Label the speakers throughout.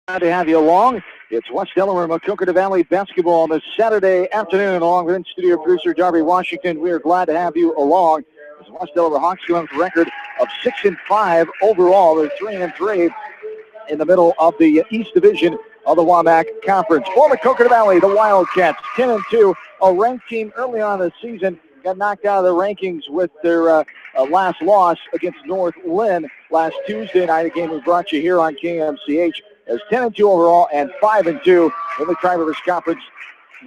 Speaker 1: Glad to have you along. It's West Delaware Maquoketa Valley basketball this Saturday afternoon. Along with in-studio producer Darby Washington, we are glad to have you along. As West Delaware Hawks go with a record of 6-5 overall. They're 3-3 in the middle of the East Division of the WAMAC Conference. For Maquoketa Valley, the Wildcats, 10-2, a ranked team early on in the season. Got knocked out of the rankings with their last loss against North Lynn last Tuesday night, a game we brought you here on KMCH, as 10-2 overall and 5-2 in the Tri-Rivers Conference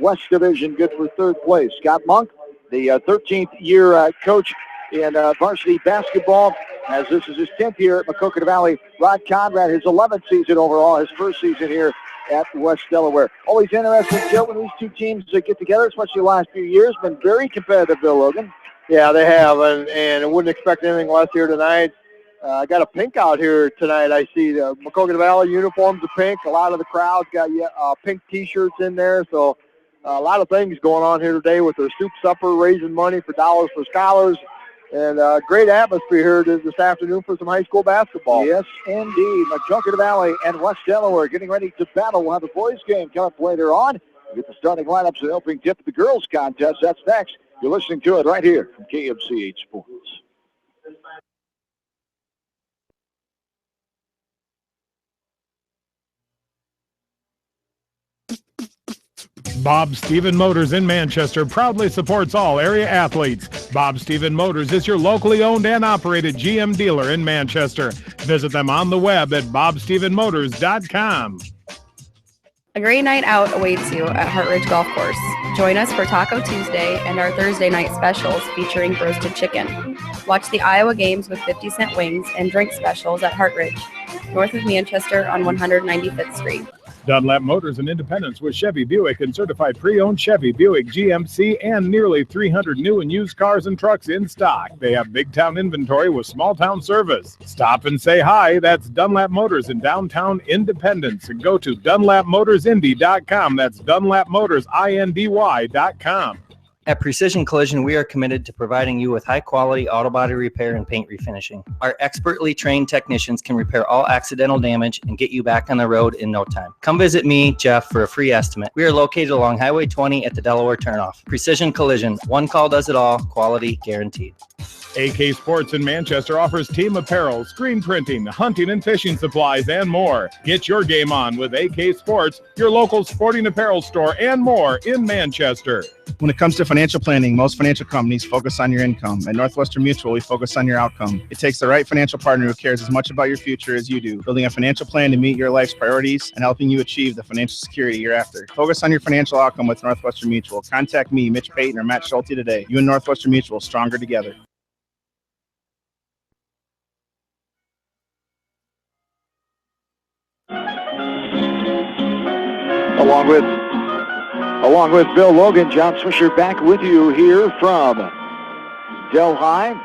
Speaker 1: West Division, good for third place. Scott Monk, the 13th year coach in varsity basketball, as this is his 10th year at Maquoketa Valley. Rod Conrad, his 11th season overall, his first season here at West Delaware. Always interesting, Joe, when these two teams get together, especially the last few years. Been very competitive, Bill Logan.
Speaker 2: Yeah, they have, and I wouldn't expect anything less here tonight. I got a pink out here tonight. I see the Maquoketa Valley uniforms are pink. A lot of the crowd's got pink T-shirts in there. So a lot of things going on here today with their soup supper, raising money for Dollars for Scholars. And great atmosphere here this afternoon for some high school basketball.
Speaker 1: Yes, indeed. Maquoketa Valley and West Delaware getting ready to battle. We'll have the boys' game coming up later on. We'll get the starting lineups and the opening tip of the girls' contest. That's next. You're listening to it right here from KMCH Sports.
Speaker 3: Bob Stephen Motors in Manchester proudly supports all area athletes. Bob Stephen Motors is your locally owned and operated GM dealer in Manchester. Visit them on the web at bobstephenmotors.com.
Speaker 4: A great night out awaits you at Hartridge Golf Course. Join us for Taco Tuesday and our Thursday night specials featuring roasted chicken. Watch the Iowa games with 50-cent wings and drink specials at Hartridge, north of Manchester on 195th Street.
Speaker 3: Dunlap Motors in Independence with Chevy Buick and certified pre-owned Chevy Buick GMC and nearly 300 new and used cars and trucks in stock. They have big town inventory with small town service. Stop and say hi. That's Dunlap Motors in downtown Independence. And go to DunlapMotorsIndy.com. That's DunlapMotorsIndy.com.
Speaker 5: At Precision Collision, we are committed to providing you with high-quality auto body repair and paint refinishing. Our expertly trained technicians can repair all accidental damage and get you back on the road in no time. Come visit me, Jeff, for a free estimate. We are located along Highway 20 at the Delaware turnoff. Precision Collision, one call does it all, quality guaranteed.
Speaker 3: AK Sports in Manchester offers team apparel, screen printing, hunting and fishing supplies, and more. Get your game on with AK Sports, your local sporting apparel store, and more in Manchester.
Speaker 6: When it comes to financial planning, most financial companies focus on your income. At Northwestern Mutual, we focus on your outcome. It takes the right financial partner who cares as much about your future as you do, building a financial plan to meet your life's priorities and helping you achieve the financial security you're after. Focus on your financial outcome with Northwestern Mutual. Contact me, Mitch Payton, or Matt Schulte today. You and Northwestern Mutual, stronger together.
Speaker 1: Along with Bill Logan, John Swisher back with you here from Delhi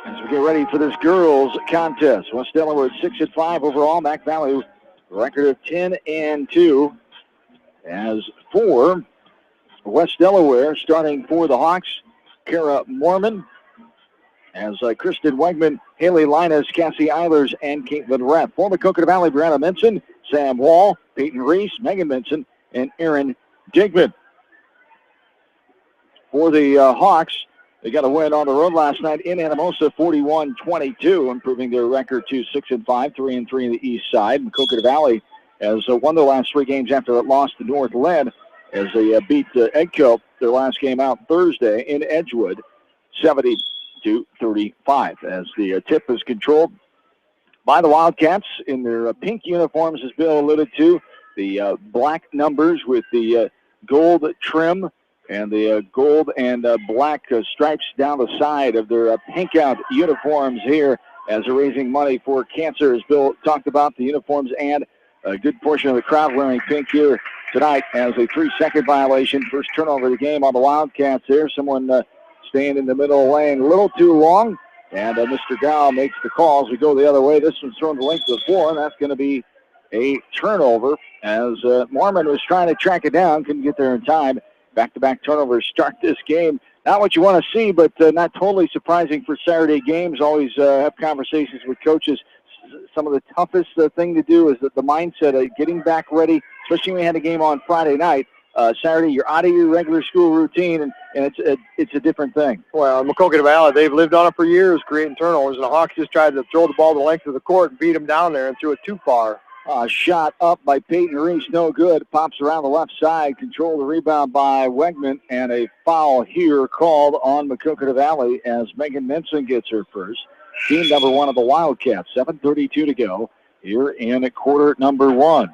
Speaker 1: as we get ready for this girls contest. West Delaware 6-5 overall. Mac Valley record of 10-2. As for West Delaware, starting for the Hawks, Kara Mormon, as Kristen Wegman, Haley Linus, Cassie Eilers, and Caitlin Rapp. For Maquoketa Valley, Brianna Minson, Sam Wall, Peyton Reese, Megan Minson, and Aaron Digman. For the Hawks, they got a win on the road last night in Anamosa, 41-22, improving their record to 6-5, 3-3 in the east side. Maquoketa Valley has won their last three games after that loss to North Lynn, as they beat Edco their last game out Thursday in Edgewood, 70-35, as the tip is controlled by the Wildcats in their pink uniforms, as Bill alluded to. The black numbers with the gold trim and the gold and black stripes down the side of their pink out uniforms here, as they're raising money for cancer, as Bill talked about. The uniforms and a good portion of the crowd wearing pink here tonight as a 3-second violation. First turnover of the game on the Wildcats there. Someone staying in the middle lane a little too long, and Mr. Dow makes the call as we go the other way. This one's thrown the length of the floor, and that's going to be a turnover, as Mormon was trying to track it down, couldn't get there in time. Back-to-back turnovers start this game. Not what you want to see, but not totally surprising for Saturday games. Always have conversations with coaches some of the toughest thing to do is that the mindset of getting back ready, especially when we had a game on Friday night. Saturday, you're out of your regular school routine, and it's a different thing.
Speaker 2: Well, Maquoketa Valley, they've lived on it for years, creating turnovers, and the Hawks just tried to throw the ball the length of the court and beat them down there and threw it too far.
Speaker 1: Shot up by Peyton Reese, no good. Pops around the left side, control the rebound by Wegman, and a foul here called on Maquoketa Valley as Megan Minson gets her first. Team number 1 of the Wildcats, 7:32 to go here in quarter number 1.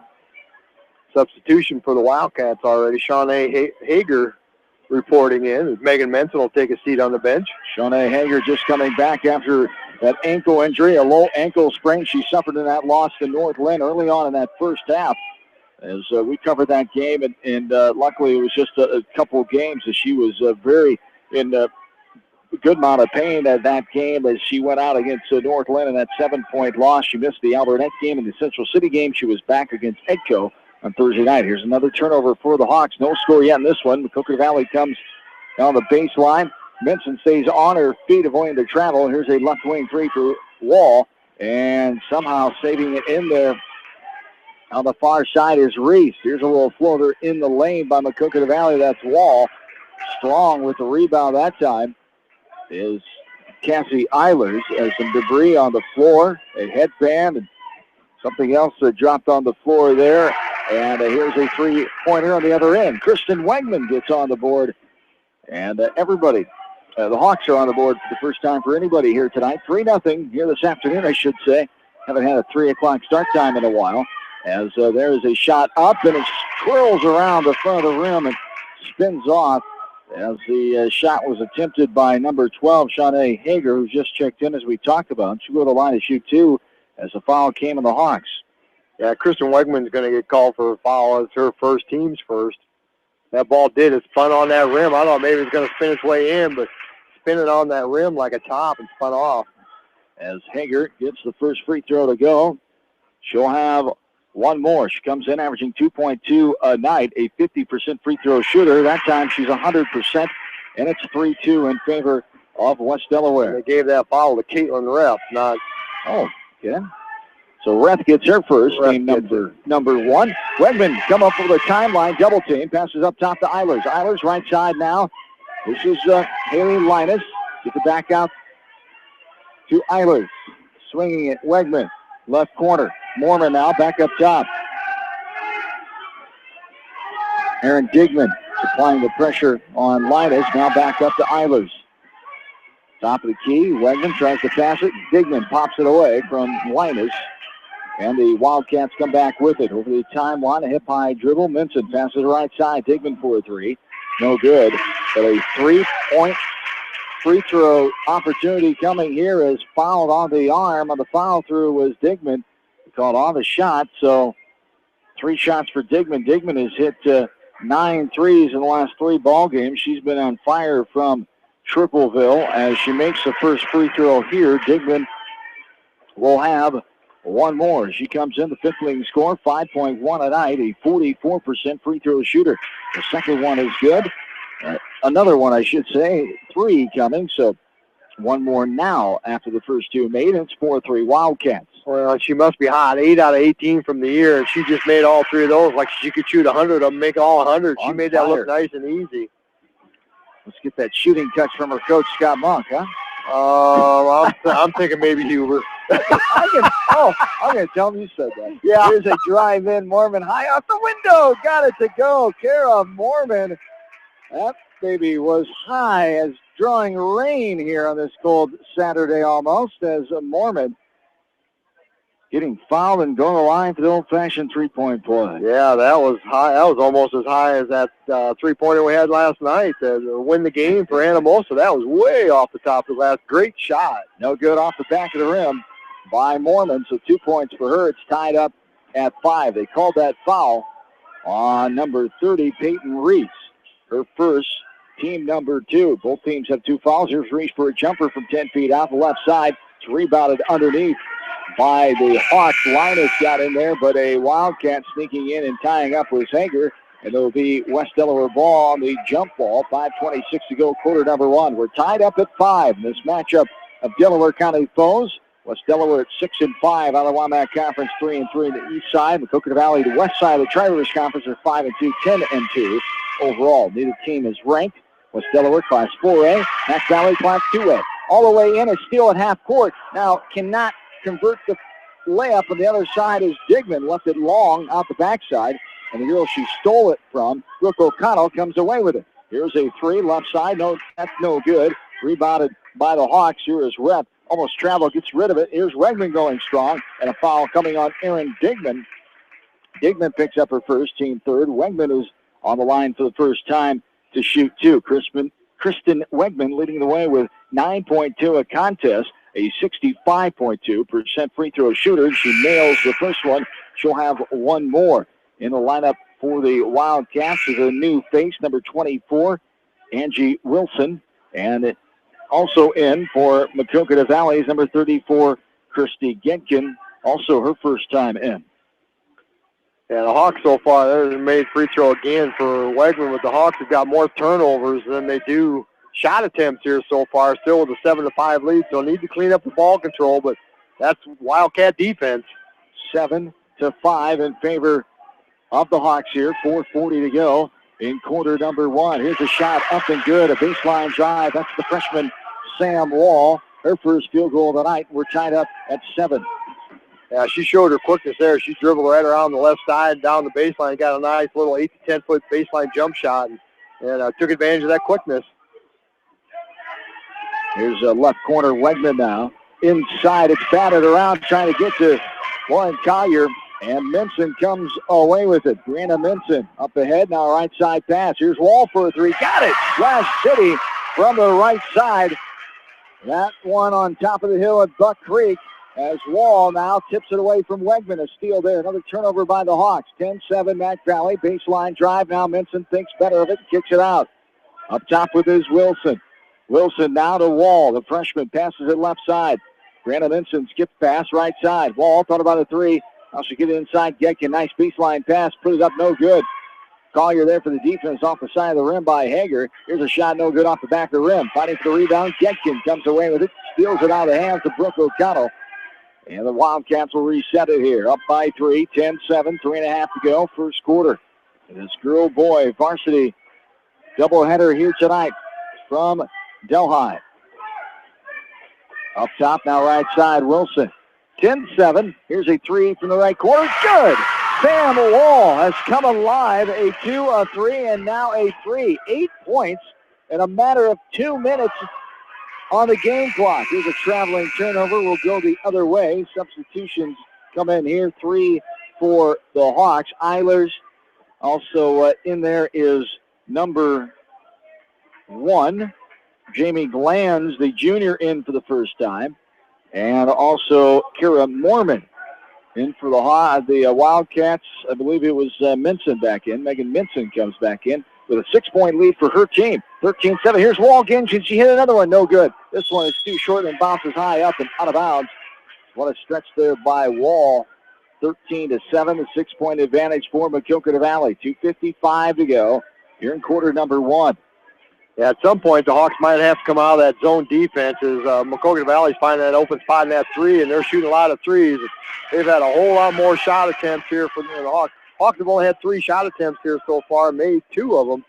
Speaker 2: Substitution for the Wildcats already. Shawnee Hager reporting in. Megan Menson will take a seat on the bench.
Speaker 1: Shawnee Hager just coming back after that ankle injury, a low ankle sprain she suffered in that loss to North Lynn early on in that first half. As we covered that game, and luckily it was just a couple of games as she was very in a good amount of pain at that game as she went out against North Lynn in that 7-point loss. She missed the Albert game and the Central City game. She was back against Edco on Thursday night. Here's another turnover for the Hawks. No score yet in this one. Maquoketa Valley comes down the baseline. Minson stays on her feet, avoiding the travel. Here's a left wing three for Wall, and somehow saving it in there. On the far side is Reese. Here's a little floater in the lane by Maquoketa Valley. That's Wall. Strong with the rebound that time is Cassie Eilers. There's some debris on the floor, a headband, and something else that dropped on the floor there. And here's a three-pointer on the other end. Kristen Wegman gets on the board. And everybody, the Hawks are on the board for the first time for anybody here tonight. 3-0 here this afternoon, I should say. Haven't had a 3 o'clock start time in a while. As there is a shot up, and it twirls around the front of the rim and spins off. As the shot was attempted by number 12, Shawnee Hager, who just checked in as we talked about. She'll go to the line to shoot 2 as the foul came on the Hawks.
Speaker 2: Yeah, Kristen Wegman's going to get called for a foul. It's her first, team's first. That ball did. It spun on that rim. I thought maybe it was going to spin its way in, but spin it on that rim like a top and spun off.
Speaker 1: As Hager gets the first free throw to go, she'll have one more. She comes in averaging 2.2 a night, a 50% free throw shooter. That time she's 100%, and it's 3-2 in favor of West Delaware.
Speaker 2: And they gave that foul to Caitlin Rep, not...
Speaker 1: Oh, okay. So Reth gets her first, team number 1. Wegman come up with a timeline, double team, passes up top to Eilers. Eilers right side now. This is Haley Linus. Get the back out to Eilers. Swinging it, Wegman, left corner. Mormon now back up top. Aaron Digman supplying the pressure on Linus. Now back up to Eilers. Top of the key. Wegman tries to pass it. Digman pops it away from Linus. And the Wildcats come back with it. Over the timeline, a hip-high dribble. Minson passes right side. Digman for a 3. No good. But a 3-point free throw opportunity coming here is fouled on the arm. On the foul through was Digman. Called on the shot. So 3 shots for Digman. Digman has hit 9 threes in the last 3 ball games. She's been on fire from Tripleville as she makes the first free throw here. Digman will have one more. She comes in the 5th leading scorer, 5.1 a night, a 44% free throw shooter. The second one is good. Another one, I should say, 3 coming. So one more now after the first 2 made. It's 4-3 Wildcats.
Speaker 2: Well, she must be hot. 8 out of 18 from the year, and she just made all 3 of those. Like she could shoot 100 of them, make all 100. She made that look nice and easy.
Speaker 1: Let's get that shooting touch from her coach, Scott Monk, huh?
Speaker 2: I'm thinking maybe Huber.
Speaker 1: I'm going to tell him you said that.
Speaker 2: Yeah.
Speaker 1: Here's a drive-in. Mormon high off the window. Got it to go. Kara Mormon. That baby was high as drawing rain here on this cold Saturday almost as Mormon getting fouled and going to the line for the old-fashioned 3-point play.
Speaker 2: Yeah, that was high. That was almost as high as that 3-pointer we had last night to win the game for Anamosa. That was way off the top of the glass. Great shot.
Speaker 1: No good off the back of the rim by Mormon, so 2 points for her. It's tied up at 5. They called that foul on number 30, Peyton Reese. Her first, team number 2. Both teams have 2 fouls. Here's Reese for a jumper from 10 feet out the left side. It's rebounded underneath by the Hawks. Linus got in there, but a Wildcat sneaking in and tying up with Hager. And it'll be West Delaware ball on the jump ball. 5:26 to go, quarter number 1. We're tied up at 5 in this matchup of Delaware County foes. West Delaware at 6-5 out of the WAMAC Conference, 3-3 in the east side. Maquoketa Valley, the west side of the Tri-Rivers Conference, are 5-2, 10-2 overall. Neither team is ranked. West Delaware Class 4A, Mac Valley Class 2A. All the way in, a steal at half court. Now cannot convert the layup on the other side as Digman left it long out the backside. And the girl she stole it from, Brooke O'Connell, comes away with it. Here's a three, left side. No, that's no good. Rebounded by the Hawks. Here is Rep. Almost travel, gets rid of it. Here's Wegman going strong. And a foul coming on Aaron Digman. Digman picks up her first, team third. Wegman is on the line for the first time to shoot two. Kristen Wegman leading the way with 9.2 a contest, a 65.2% free throw shooter. She nails the first one. She'll have one more. In the lineup for the Wildcats is a new face, number 24, Angie Wilson. And also in for Maquoketa Valley's number 34, Christy Genkin, also her first time in.
Speaker 2: Yeah, the Hawks so far, they've made free throw again for Wegman, but the Hawks have got more turnovers than they do shot attempts here so far, still with a 7-5 lead, so need to clean up the ball control, but that's Wildcat defense.
Speaker 1: 7-5 in favor of the Hawks here, 4:40 to go in quarter number one. Here's a shot up and good, a baseline drive. That's the freshman Sam Wall, her first field goal of the night. We're tied up at 7.
Speaker 2: Yeah, she showed her quickness there. She dribbled right around the left side, down the baseline, got a nice little 8 to 10 foot baseline jump shot, and took advantage of that quickness.
Speaker 1: Here's a left corner, Wegman now. Inside, it's batted around, trying to get to Lauren Collier, and Minson comes away with it. Brianna Minson up ahead, now right side pass. Here's Wall for a three, got it! Splash City from the right side. That one on top of the hill at Buck Creek. As Wall now tips it away from Wegman. A steal there. Another turnover by the Hawks. 10-7 Mac Valley. Baseline drive. Now Minson thinks better of it and kicks it out. Up top with his Wilson. Wilson now to Wall. The freshman passes it left side. Brianna Minson skips pass right side. Wall thought about a three. Now she get it inside. Getkin. Nice baseline pass. Put it up. No good. Collier there for the defense off the side of the rim by Hager. Here's a shot no good off the back of the rim. Fighting for the rebound. Getkin comes away with it. Steals it out of the hands of Brooke O'Connell. And the Wildcats will reset it here. Up by 3, 10-7, 3.5 to go, first quarter. And this girl-boy varsity doubleheader here tonight from Delhi. Up top now right side, Wilson. 10-7. Here's a three from the right corner. Good! Sam Wall has come alive. A 2, a 3, and now a 3. 8 points in a matter of 2 minutes on the game clock. Here's a traveling turnover. We'll go the other way. Substitutions come in here. 3 for the Hawks. Eilers also in there is number 1. Jamie Glanz, the junior, in for the first time. And also Kira Mormon in for the Wildcats. I believe it was Minson back in. Megan Minson comes back in with a 6-point lead for her team. 13-7. Here's Wall again. She hit another one. No good. This one is too short and bounces high up and out of bounds. What a stretch there by Wall. 13-7. A 6-point advantage for Maquoketa Valley. 2:55 to go here in quarter number one.
Speaker 2: Yeah, at some point, the Hawks might have to come out of that zone defense as Maquoketa Valley's finding that open spot in that three, and they're shooting a lot of threes. They've had a whole lot more shot attempts here for the Hawks. Hawks have only had 3 shot attempts here so far, made 2 of them,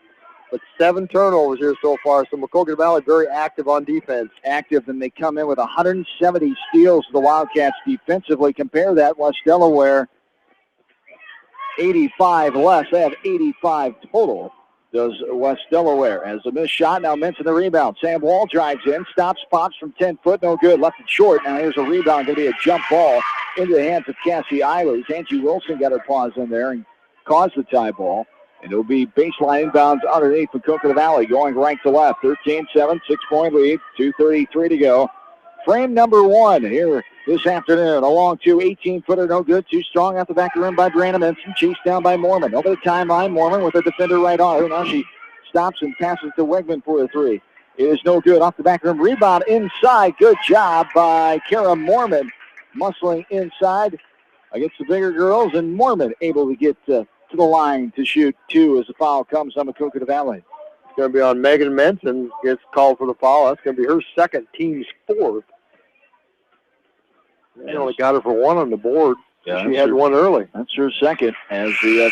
Speaker 2: but 7 turnovers here so far. So Maquoketa Valley very active on defense.
Speaker 1: Active, and they come in with 170 steals to the Wildcats defensively. Compare that, West Delaware, 85 less. They have 85 total. Does West Delaware. As a missed shot, now Minson the rebound. Sam Wall drives in, stops, pops from 10 foot, no good. Left it short. Now here's a rebound, going to be a jump ball into the hands of Cassie Eilers. Angie Wilson got her paws in there and caused the tie ball. And it'll be baseline inbounds underneath Maquoketa Valley, going right to left. 13-7, 6-point lead, 2:33 to go. Frame number 1 here this afternoon. A long 18-footer, no good. Too strong off the back of the rim by Brianna Minson. Chased down by Mormon. Over the timeline, Mormon with a defender right on her. Now she stops and passes to Wegman for a 3. It is no good. Off the back of the rim. Rebound inside. Good job by Kara Mormon. Muscling inside against the bigger girls. And Mormon able to get to the line to shoot 2 as the foul comes on Maquoketa Valley.
Speaker 2: It's going to be on Megan Minson. Gets called for the foul. That's going to be her second, team's 4th. They only got her for one on the board.
Speaker 1: Yeah,
Speaker 2: she had one early.
Speaker 1: That's her second. As the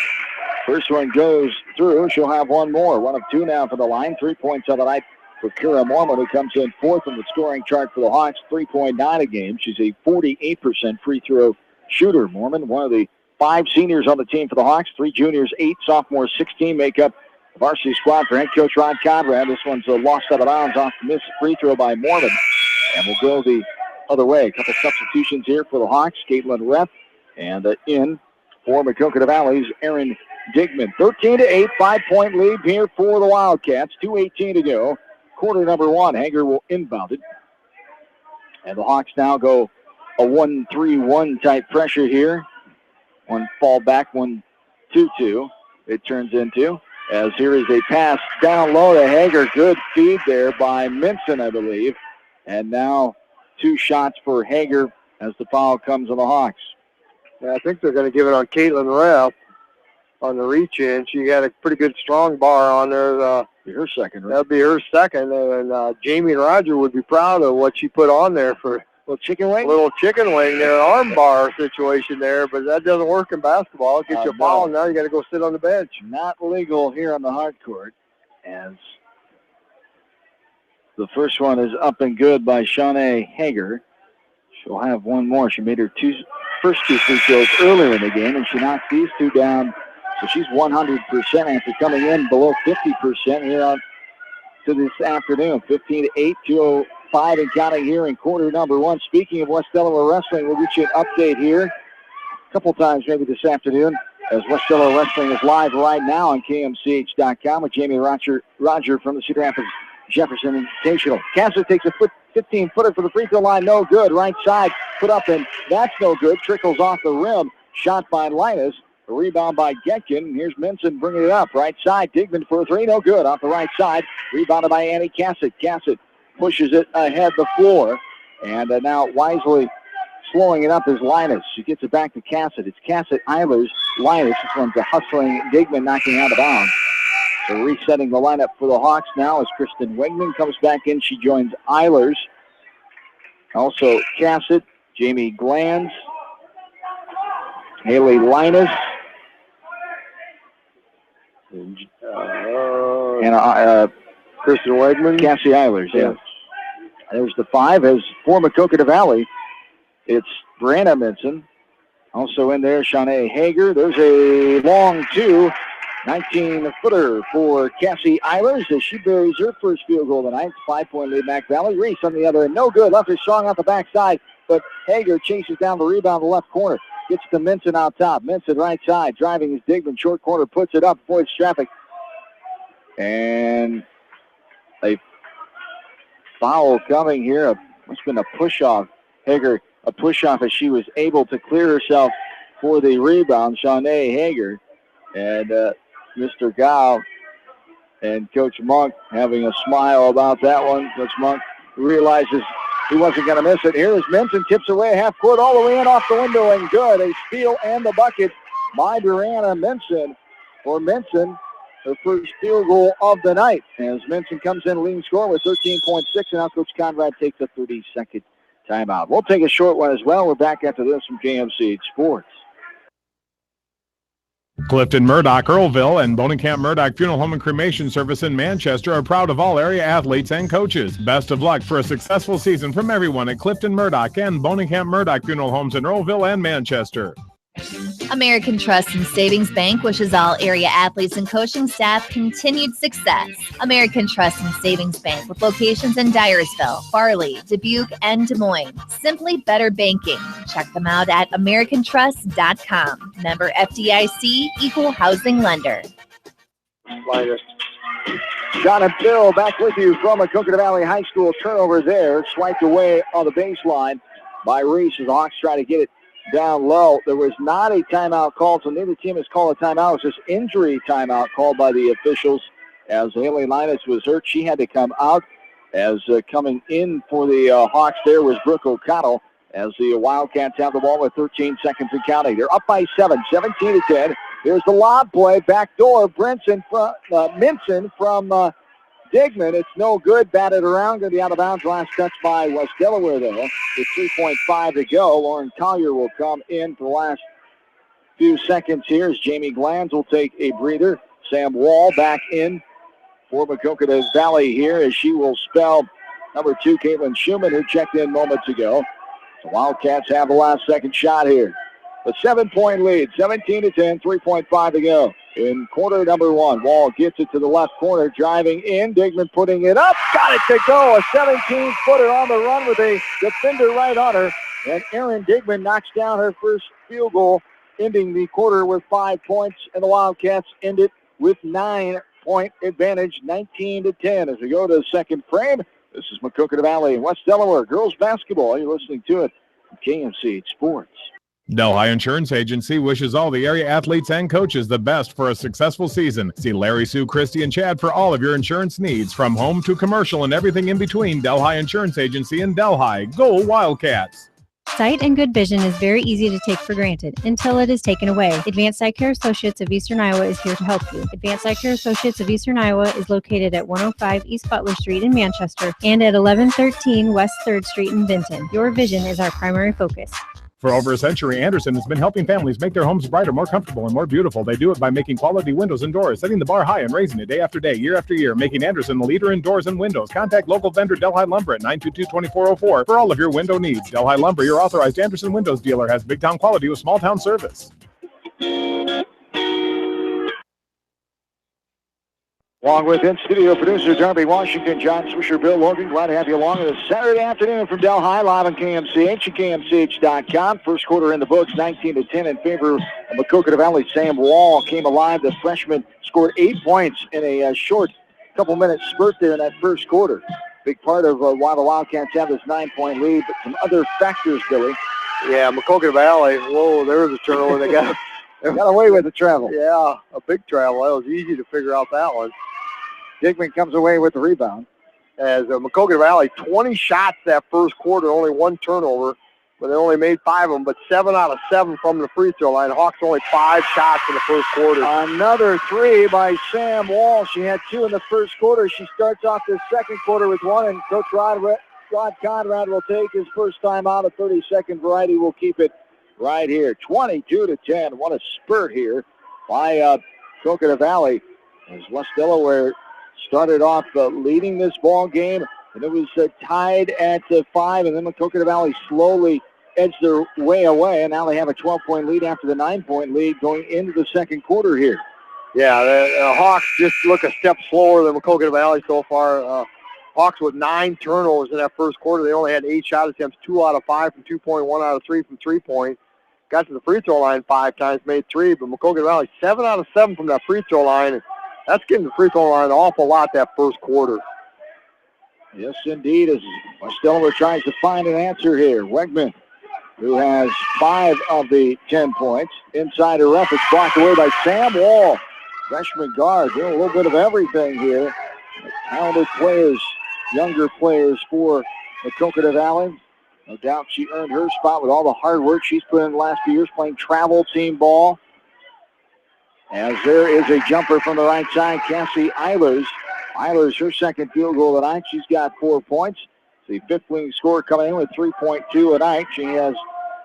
Speaker 1: first one goes through, she'll have one more. 1 of 2 now for the line. 3 points on the night for Kira Mormon, who comes in fourth on the scoring chart for the Hawks. 3.9 a game. She's a 48% free throw shooter. Mormon, one of the 5 seniors on the team for the Hawks. 3 juniors, 8 sophomores, 16 make up the varsity squad for head coach Ron Conrad. This one's lost out of bounds off the missed free throw by Mormon. And we'll go the other way. A couple substitutions here for the Hawks. Caitlin Rep and in for Maquoketa Valley's Aaron Digman. 13-8, 5-point lead here for the Wildcats. 2:18 to go. Quarter number 1. Hager will inbound it. And the Hawks now go a 1-3-1 type pressure here. One fall back, 1-2-2. It turns into, as here is a pass down low to Hager. Good feed there by Minson, I believe. And now 2 shots for Hager as the foul comes on the Hawks.
Speaker 2: Yeah, I think they're going to give it on Caitlin Rep on the reach-in. She got a pretty good strong bar on there.
Speaker 1: Be her second, right?
Speaker 2: That'll be her second. And Jamie and Roger would be proud of what she put on there for a little chicken wing there, arm bar situation there. But that doesn't work in basketball. Get you a foul, and now you got to go sit on the bench.
Speaker 1: Not legal here on the hard court, as the first one is up and good by Shawnee Hager. She'll have one more. She made her first 2 free throws earlier in the game, and she knocked these 2 down. So she's 100% after coming in below 50% here on to this afternoon. 15-8, 2:05 and counting here in quarter number 1. Speaking of West Delaware Wrestling, we'll get you an update here a couple times maybe this afternoon, as West Delaware Wrestling is live right now on KMCH.com with Jamie Roger from the Cedar Rapids Jefferson Invitational. Cassidy takes a 15-footer for the free throw line. No good. Right side put up, and that's no good. Trickles off the rim. Shot by Linus. A rebound by Getkin. Here's Minson bringing it up. Right side. Digman for a 3. No good. Off the right side. Rebounded by Annie Cassett. Cassett pushes it ahead the floor. And now wisely slowing it up is Linus. She gets it back to Cassett. It's Cassett, Eilers, Linus. This one's a hustling Digman knocking out of bounds. So resetting the lineup for the Hawks now as Kristen Wegman comes back in. She joins Eilers. Also Cassett, Jamie Glanz, Haley Linus, and
Speaker 2: Kristen Wegman.
Speaker 1: Cassie Eilers, yeah. There's the 5 as for Maquoketa Valley. It's Brianna Minson. Also in there, Shawnee Hager. There's a long 2. 19-footer for Cassie Eilers as she buries her first field goal of the night. 5-point lead, Mac Valley. Reese on the other end. No good. Left is strong off the backside, but Hager chases down the rebound in the left corner. Gets to Minson out top. Minson right side. Driving is Digman. Short corner. Puts it up. Avoids traffic. And a foul coming here. Must have been a push-off. Hager, a push-off as she was able to clear herself for the rebound. Shawnee Hager. And Mr. Gow and Coach Monk having a smile about that one. Coach Monk realizes he wasn't going to miss it. Here is Minson, tips away half court all the way in off the window and good. A steal and the bucket by Brianna Minson. For Minson, her first field goal of the night. As Minson comes in leading score with 13.6, and now Coach Conrad takes a 30-second timeout. We'll take a short one as well. We're back after this from KMCH Sports.
Speaker 3: Clifton Murdoch, Earlville, and Bonenkamp Murdoch Funeral Home and Cremation Service in Manchester are proud of all area athletes and coaches. Best of luck for a successful season from everyone at Clifton Murdoch and Bonenkamp Murdoch Funeral Homes in Earlville and Manchester.
Speaker 7: American Trust and Savings Bank wishes all area athletes and coaching staff continued success. American Trust and Savings Bank with locations in Dyersville, Farley, Dubuque, and Des Moines. Simply better banking. Check them out at americantrust.com. Member FDIC, equal housing lender.
Speaker 1: John and Bill back with you from Maquoketa Valley High School. Turnover there. Swiped away on the baseline by Reese as the Hawks try to get it down low. There was not a timeout called, so neither team has called a timeout. It was just injury timeout called by the officials as Haley Linus was hurt. She had to come out. As coming in for the Hawks there was Brooke O'Connell as the Wildcats have the ball with 13 seconds and counting. They're up by 7, 17-10. Here's the lob play, back door. Minson from Digman. It's no good. Batted around. Going to be out of bounds. Last touch by West Delaware, though. With 3.5 to go. Lauren Collier will come in for the last few seconds here as Jamie Glanz will take a breather. Sam Wall back in for Maquoketa Valley here as she will spell number 2, Caitlin Schumann, who checked in moments ago. The Wildcats have the last second shot here. A 7-point lead, 17-10, 3.5 to go. In quarter number 1, Wall gets it to the left corner, driving in. Digman putting it up, got it to go. A 17-footer on the run with a defender right on her. And Erin Digman knocks down her first field goal, ending the quarter with 5 points. And the Wildcats end it with 9-point advantage, 19-10. As we go to the second frame, this is Maquoketa Valley and West Delaware girls basketball. You're listening to it from KMC Sports.
Speaker 3: Delhi Insurance Agency wishes all the area athletes and coaches the best for a successful season. See Larry, Sue, Christy, and Chad for all of your insurance needs, from home to commercial and everything in between. Delhi Insurance Agency in Delhi. Go Wildcats!
Speaker 8: Sight and good vision is very easy to take for granted until it is taken away. Advanced Eye Care Associates of Eastern Iowa is here to help you. Advanced Eye Care Associates of Eastern Iowa is located at 105 East Butler Street in Manchester and at 1113 West 3rd Street in Vinton. Your vision is our primary focus.
Speaker 3: For over a century, Anderson has been helping families make their homes brighter, more comfortable, and more beautiful. They do it by making quality windows and doors, setting the bar high and raising it day after day, year after year, making Anderson the leader in doors and windows. Contact local vendor Delhi Lumber at 922-2404 for all of your window needs. Delhi Lumber, your authorized Anderson Windows dealer, has big town quality with small town service.
Speaker 1: Along with in-studio producer Darby Washington, John Swisher, Bill Logan, glad to have you along this Saturday afternoon from Delhi, live on KMCH and KMCH.com. First quarter in the books, 19-10 in favor of Maquoketa Valley. Sam Wall came alive. The freshman scored 8 points in a short couple-minute spurt there in that first quarter. Big part of why the Wildcats have this 9-point lead, but some other factors, Billy.
Speaker 2: Yeah, Maquoketa Valley, whoa, there was a turnover. They got
Speaker 1: away with the travel.
Speaker 2: Yeah, a big travel. That was easy to figure out that one.
Speaker 1: Digman comes away with the rebound.
Speaker 2: As Maquoketa Valley, 20 shots that first quarter, only 1 turnover, but they only made 5 of them, but 7 out of 7 from the free throw line. Hawks only 5 shots in the first quarter.
Speaker 1: Another 3 by Sam Wall. She had 2 in the first quarter. She starts off the second quarter with 1, and Coach Rod Conrad will take his first time out. A 30-second variety will keep it right here. 22-10. What a spurt here by Maquoketa Valley as West Delaware started off leading this ball game, and it was tied at 5, and then Maquoketa Valley slowly edged their way away, and now they have a 12-point lead after the 9-point lead going into the second quarter here.
Speaker 2: Yeah, the Hawks just look a step slower than Maquoketa Valley so far. Hawks with 9 turnovers in that first quarter. They only had 8 shot attempts, 2 out of 5 from 2-point, 1 out of 3 from 3-point. Got to the free throw line 5 times, made 3, but Maquoketa Valley 7 out of 7 from that free throw line. That's getting the free throw line an awful lot that first quarter.
Speaker 1: Yes, indeed, as West Delaware tries to find an answer here. Wegman, who has 5 of the 10 points. Inside her ref, it's blocked away by Sam Wall. Freshman guard doing a little bit of everything here. Talented players, younger players for Maquoketa Valley. No doubt she earned her spot with all the hard work she's put in the last few years playing travel team ball. As there is a jumper from the right side, Cassie Eilers. Eilers, her second field goal tonight. She's got 4 points. The fifth leading scorer coming in with 3.2 a night. She has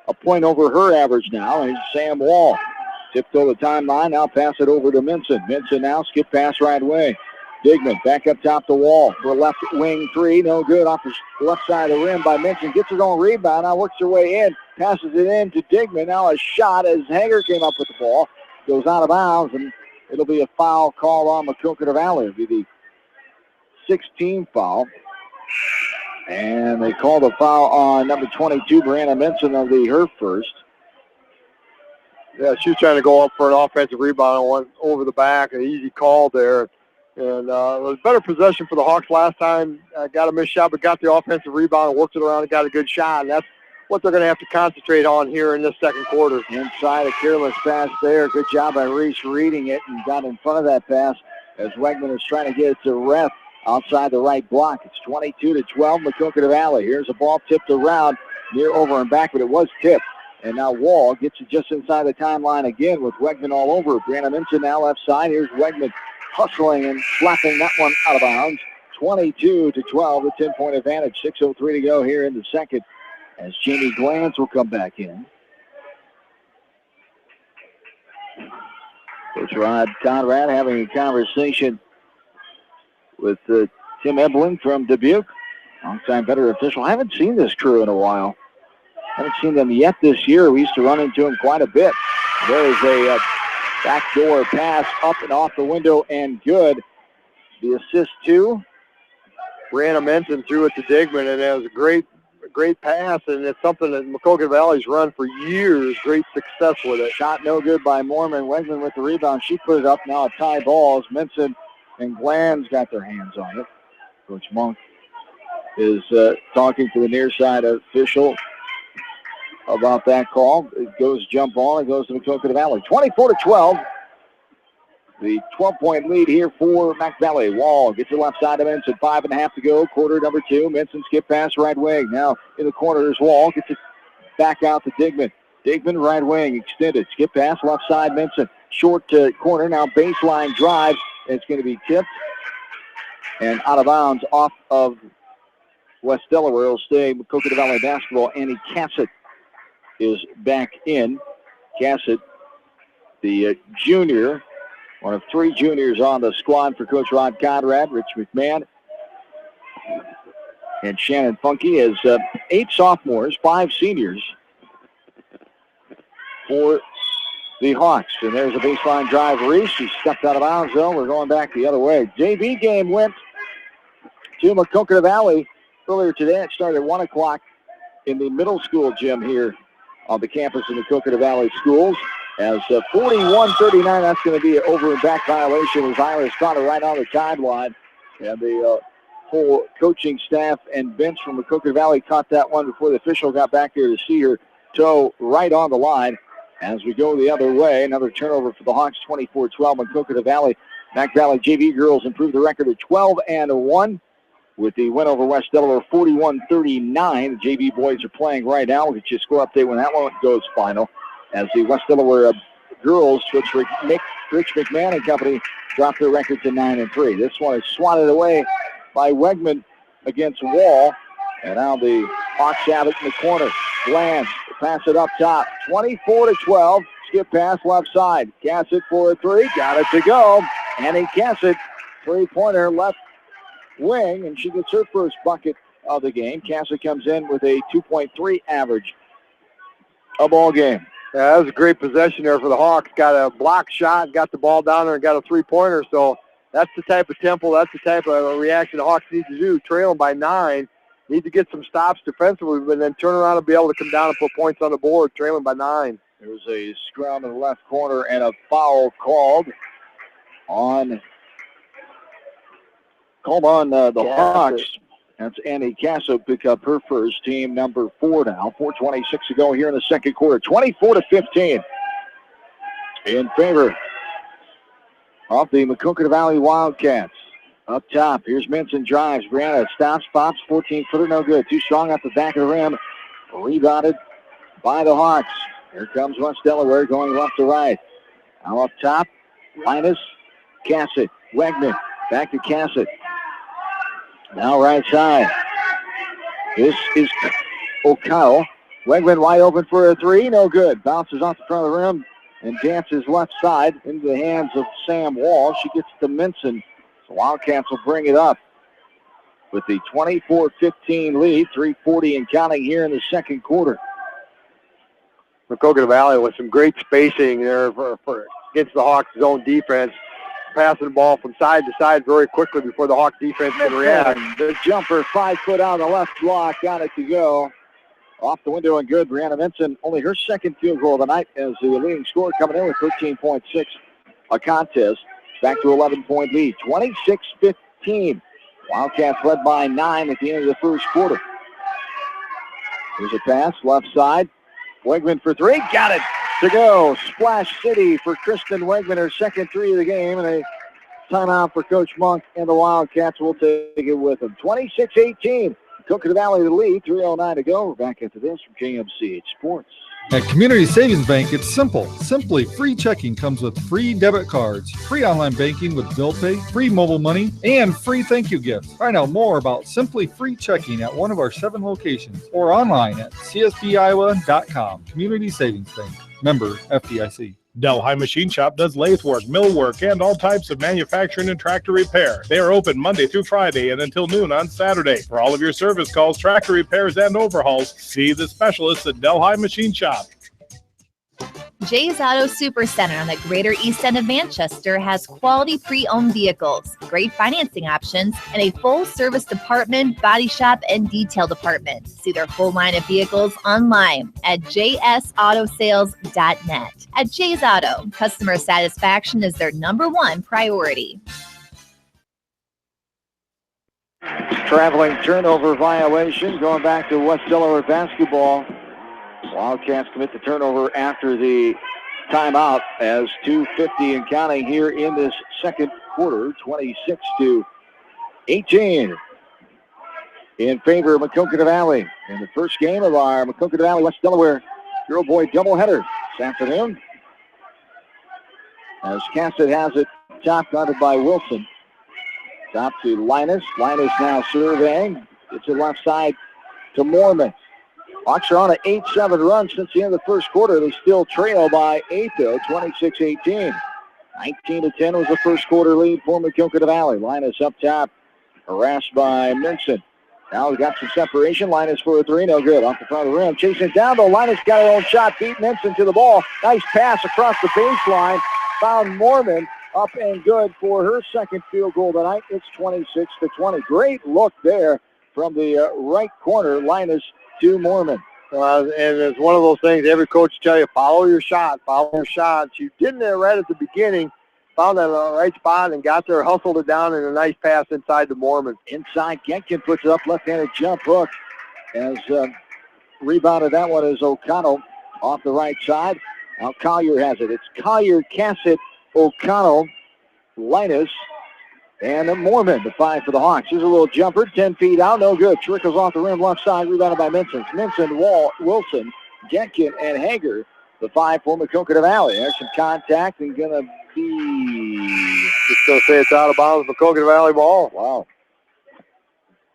Speaker 1: a point over her average now. And Sam Wall. Tiptoe the timeline. Now pass it over to Minson. Minson now skip pass right away. Digman back up top the wall for a left wing 3. No good off the left side of the rim by Minson. Gets her own rebound. Now works her way in. Passes it in to Digman. Now a shot as Hager came up with the ball. Goes out of bounds, and it'll be a foul call on Maquoketa Valley. It'll be the 16th foul. And they called a foul on number 22, Brianna Minson, of her first.
Speaker 2: Yeah, she was trying to go up for an offensive rebound, went over the back, an easy call there. And it was better possession for the Hawks last time. Got a missed shot, but got the offensive rebound, worked it around, and got a good shot. And that's what they're going to have to concentrate on here in this second quarter.
Speaker 1: Inside, a careless pass there. Good job by Reese reading it and got in front of that pass as Wegman is trying to get it to ref outside the right block. It's 22-12, Maquoketa Valley. Here's a ball tipped around near over and back, but it was tipped. And now Wall gets it just inside the timeline again with Wegman all over. Brianna Minson now left side. Here's Wegman hustling and slapping that one out of bounds. 22-12, the 10-point advantage. 6:03 to go here in the second as Jamie Glantz will come back in. Coach Rod Conrad having a conversation with Tim Ebling from Dubuque, longtime veteran official. I haven't seen this crew in a while. Haven't seen them yet this year. We used to run into them quite a bit. There is a backdoor pass up and off the window and good. The assist to
Speaker 2: Brianna Menton threw it to Digman, and it was a great pass, and it's something that Maquoketa Valley's run for years. Great success with it.
Speaker 1: Shot no good by Mormon. Wegman with the rebound. She put it up. Now a tie ball as Minson and Glanz got their hands on it. Coach Monk is talking to the near side official about that call. It goes jump ball. It goes to Maquoketa Valley. 24-12. The 12-point lead here for Mac Valley. Wall gets it left side of Minson. 5.5 to go. Quarter number 2. Minson skip pass right wing. Now in the corner is Wall. Gets it back out to Digman. Digman right wing extended. Skip pass left side Minson. Short to corner. Now baseline drive. It's going to be tipped and out of bounds off of West Delaware. Will stay Maquoketa Valley basketball. Annie Cassett is back in. Cassett, the junior, one of 3 juniors on the squad for Coach Rod Conrad. Rich McMahon and Shannon Funky is 8 sophomores, 5 seniors for the Hawks. And there's a baseline drive. Reese, she stepped out of bounds, though. We're going back the other way. JV game went to Maquoketa Valley earlier today. It started at 1 o'clock in the middle school gym here on the campus of the Maquoketa Valley Schools. As 41-39, that's going to be an over and back violation as Iris caught it right on the timeline. And the whole coaching staff and bench from Maquoketa Valley caught that one before the official got back there to see her toe right on the line. As we go the other way, another turnover for the Hawks, 24-12 Maquoketa Valley. Mac Valley JV girls improved the record to 12-1 with the win over West Delaware, 41-39. The JV boys are playing right now. We'll get you a score update when that one goes final. As the West Delaware girls, which Rich McMahon and company, dropped their record to 9-3. This one is swatted away by Wegman against Wall. And now the Hawks have it in the corner. Glantz, pass it up top. 24-12. Skip pass left side. Cassett for a 3. Got it to go. Annie Cassett, 3-pointer left wing, and she gets her first bucket of the game. Cassett comes in with a 2.3 average a ball game.
Speaker 2: Yeah, that was a great possession there for the Hawks. Got a block shot, got the ball down there, and got a 3-pointer. So that's the type of tempo, that's the type of reaction the Hawks need to do. Trailing by 9, need to get some stops defensively, but then turn around and be able to come down and put points on the board, trailing by 9.
Speaker 1: There's a scrum in the left corner and a foul called on the Hawks. That's Annie Casso pick up her first, team number 4 now. 4:26 to go here in the second quarter. 24-15 in favor of the Maquoketa Valley Wildcats. Up top, here's Minson drives. Brianna stops, pops, 14-footer, no good. Too strong at the back of the rim. Rebounded by the Hawks. Here comes West Delaware going left to right. Now up top, Linus, Cassett, Wegman, back to Cassett. Now right side. This is O'Kyle. Wegman wide open for a 3. No good. Bounces off the front of the rim and dances left side into the hands of Sam Wall. She gets to Minson. So Wildcats will bring it up with the 24-15 lead. 3:40 and counting here in the second quarter.
Speaker 2: Maquoketa Valley with some great spacing there for against the Hawks' zone defense. Passing the ball from side to side very quickly before the Hawk defense can react.
Speaker 1: The jumper, 5 foot out of the left block, got it to go. Off the window and good. Brianna Minson, only her second field goal of the night as the leading scorer coming in with 13.6 a contest. Back to 11-point lead, 26-15. Wildcats led by 9 at the end of the first quarter. Here's a pass, left side. Wegman for 3, got it to go. Splash City for Kristen Wegman, her second 3 of the game, and a timeout for Coach Monk, and the Wildcats will take it with them. 26-18. Maquoketa Valley the lead, 3:09 to go. We're back after this from JMCH Sports.
Speaker 9: At Community Savings Bank, it's simple. Simply free checking comes with free debit cards, free online banking with bill pay, free mobile money, and free thank you gifts. Find out more about Simply Free Checking at one of our 7 locations or online at csbiowa.com. Community Savings Bank. Member FDIC.
Speaker 3: Delhi Machine Shop does lathe work, mill work, and all types of manufacturing and tractor repair. They are open Monday through Friday and until noon on Saturday. For all of your service calls, tractor repairs, and overhauls, see the specialists at Delhi Machine Shop.
Speaker 7: Jay's Auto Supercenter on the Greater East End of Manchester has quality pre-owned vehicles, great financing options, and a full-service department, body shop, and detail department. See their full line of vehicles online at jsautosales.net. At Jay's Auto, customer satisfaction is their #1 priority.
Speaker 1: Traveling turnover violation going back to West Delaware basketball. Wildcats commit the turnover after the timeout as 2:50 and counting here in this second quarter, 26-18 in favor of Maquoketa Valley. In the first game of our Maquoketa Valley West Delaware Girl Boy doubleheader this afternoon. As Cassett has it, top guarded by Wilson. Top to Linus. Linus now surveying. Gets it left side to Mormon. Hawks are on an 8-7 run since the end of the first quarter. They still trail by 8, though, 26-18. 19-10 was the first quarter lead for Maquoketa Valley. Linus up top, harassed by Minson. Now we got some separation. Linus for a 3, no good. Off the front of the rim. Chasing it down, though. Linus got her own shot. Beat Minson to the ball. Nice pass across the baseline. Found Mormon up and good for her second field goal tonight. It's 26-20. Great look there from the right corner. Linus to Mormon.
Speaker 2: And it's one of those things every coach will tell you, follow your shot, follow your shot. She did it right at the beginning, found that right spot and got there, hustled it down, and a nice pass inside to Mormon.
Speaker 1: Inside, Genkin puts it up, left-handed jump hook. As rebounded that one is O'Connell off the right side. Now Collier has it. It's Collier, Cassett, O'Connell, Linus, and Mormon, the 5 for the Hawks. Here's a little jumper, 10 feet out, no good. Trickles off the rim, left side, rebounded by Minson. Minson, Wilson, Genkin, and Hager, the 5 for Maquoketa Valley. There's some contact and going to be...
Speaker 2: Just going to say it's out of bounds, Maquoketa Valley ball.
Speaker 1: Wow.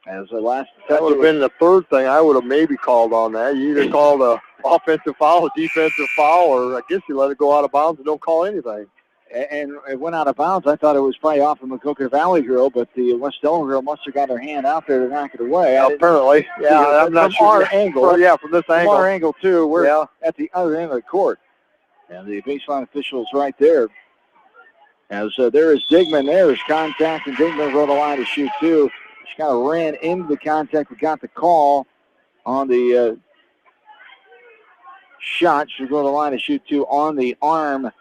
Speaker 1: As the last...
Speaker 2: That would have been the third thing I would have maybe called on that. You either called a offensive foul, a defensive foul, or I guess you let it go out of bounds and don't call anything.
Speaker 1: And it went out of bounds. I thought it was probably off of the Maquoketa Valley girl, but the West Delaware girl must have got her hand out there to knock it away.
Speaker 2: Apparently. Yeah, I'm not sure.
Speaker 1: From our angle.
Speaker 2: Yeah, from this angle.
Speaker 1: From our angle, too. We're at the other end of the court. And the baseline official's right there. As there is Digman. There is contact, and Digman's on the line to shoot, too. She kind of ran into the contact, but got the call on the shot. She's going to the line to shoot, too, on the arm.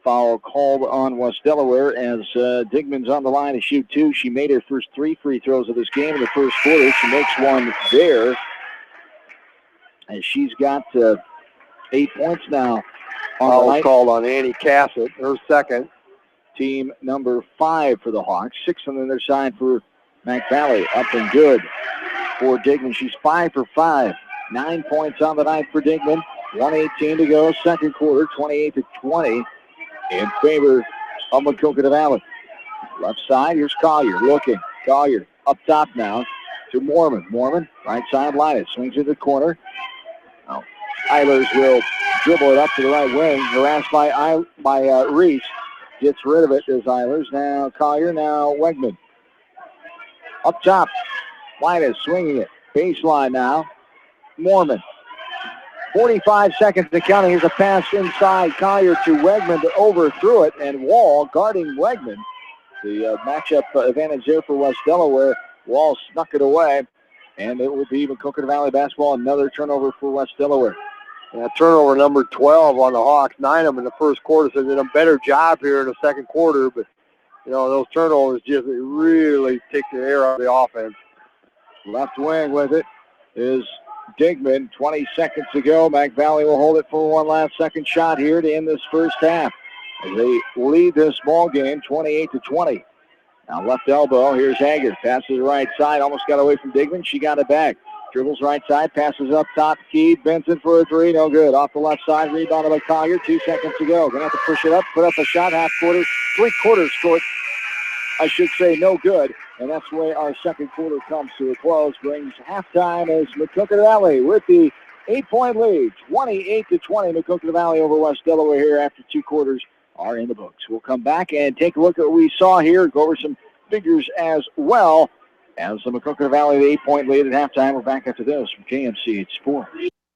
Speaker 1: Foul called on West Delaware as Digman's on the line to shoot 2. She made her first 3 free throws of this game in the first quarter. She makes one there. And she's got 8 points now.
Speaker 2: Foul called on Annie Cassett, her second.
Speaker 1: Team number 5 for the Hawks. 6 on the other side for Mac Valley. Up and good for Digman. She's 5 for 5. 9 points on the night for Digman. 1:18 to go. Second quarter, 28-20. In favor of Maquoketa Valley. Left side, here's Collier looking. Collier up top now to Mormon. Mormon, right side, Linus. Swings into the corner. Now, Eilers will dribble it up to the right wing. Harassed by Reese. Gets rid of it as Eilers. Now Collier, now Wegman. Up top, Linus swinging it. Baseline now. Mormon. 45 seconds to count. Here's a pass inside. Collier to Wegman to overthrow it, and Wall guarding Wegman. The matchup advantage there for West Delaware. Wall snuck it away, and it will be Maquoketa Valley basketball. Another turnover for West Delaware.
Speaker 2: Turnover number 12 on the Hawks. 9 of them in the first quarter, so they did a better job here in the second quarter, but those turnovers just really take the air out of the offense.
Speaker 1: Left wing with it is Digman. 20 seconds to go. Mac Valley will hold it for one last second shot here to end this first half. As they lead this ball game 28-20. Now left elbow. Here's Haggard. Passes the right side. Almost got away from Digman. She got it back. Dribbles right side, passes up top, key, Benson for a three, no good. Off the left side, rebounded by Collier, 2 seconds to go. Gonna have to push it up, put up a shot, half quarter, 3/4 court. I should say no good. And that's the way our second quarter comes to a close. Brings halftime as Maquoketa Valley with the 8-point lead. 28-20, Maquoketa Valley over West Delaware here after 2 quarters are in the books. We'll come back and take a look at what we saw here, go over some figures as well. As the Maquoketa Valley, the 8-point lead at halftime. We're back after this from KMC Sports.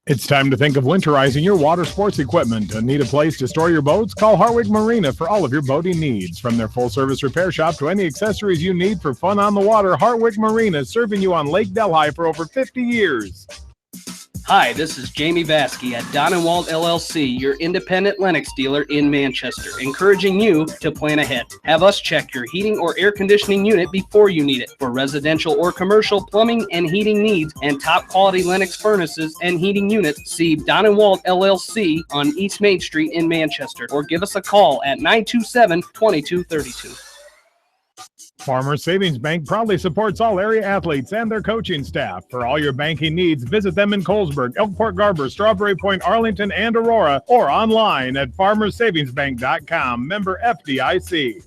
Speaker 3: It's time to think of winterizing your water sports equipment. Need a place to store your boats? Call Hartwick Marina for all of your boating needs. From their full-service repair shop to any accessories you need for fun on the water, Hartwick Marina is serving you on Lake Delhi for over 50 years.
Speaker 10: Hi, this is Jamie Vasky at Don & Walt LLC, your independent Lennox dealer in Manchester, encouraging you to plan ahead. Have us check your heating or air conditioning unit before you need it. For residential or commercial plumbing and heating needs and top quality Lennox furnaces and heating units, see Don & Walt LLC on East Main Street in Manchester, or give us a call at 927-2232.
Speaker 3: Farmers Savings Bank proudly supports all area athletes and their coaching staff. For all your banking needs, visit them in Colesburg, Elkport Garber, Strawberry Point, Arlington, and Aurora, or online at farmersavingsbank.com. Member FDIC.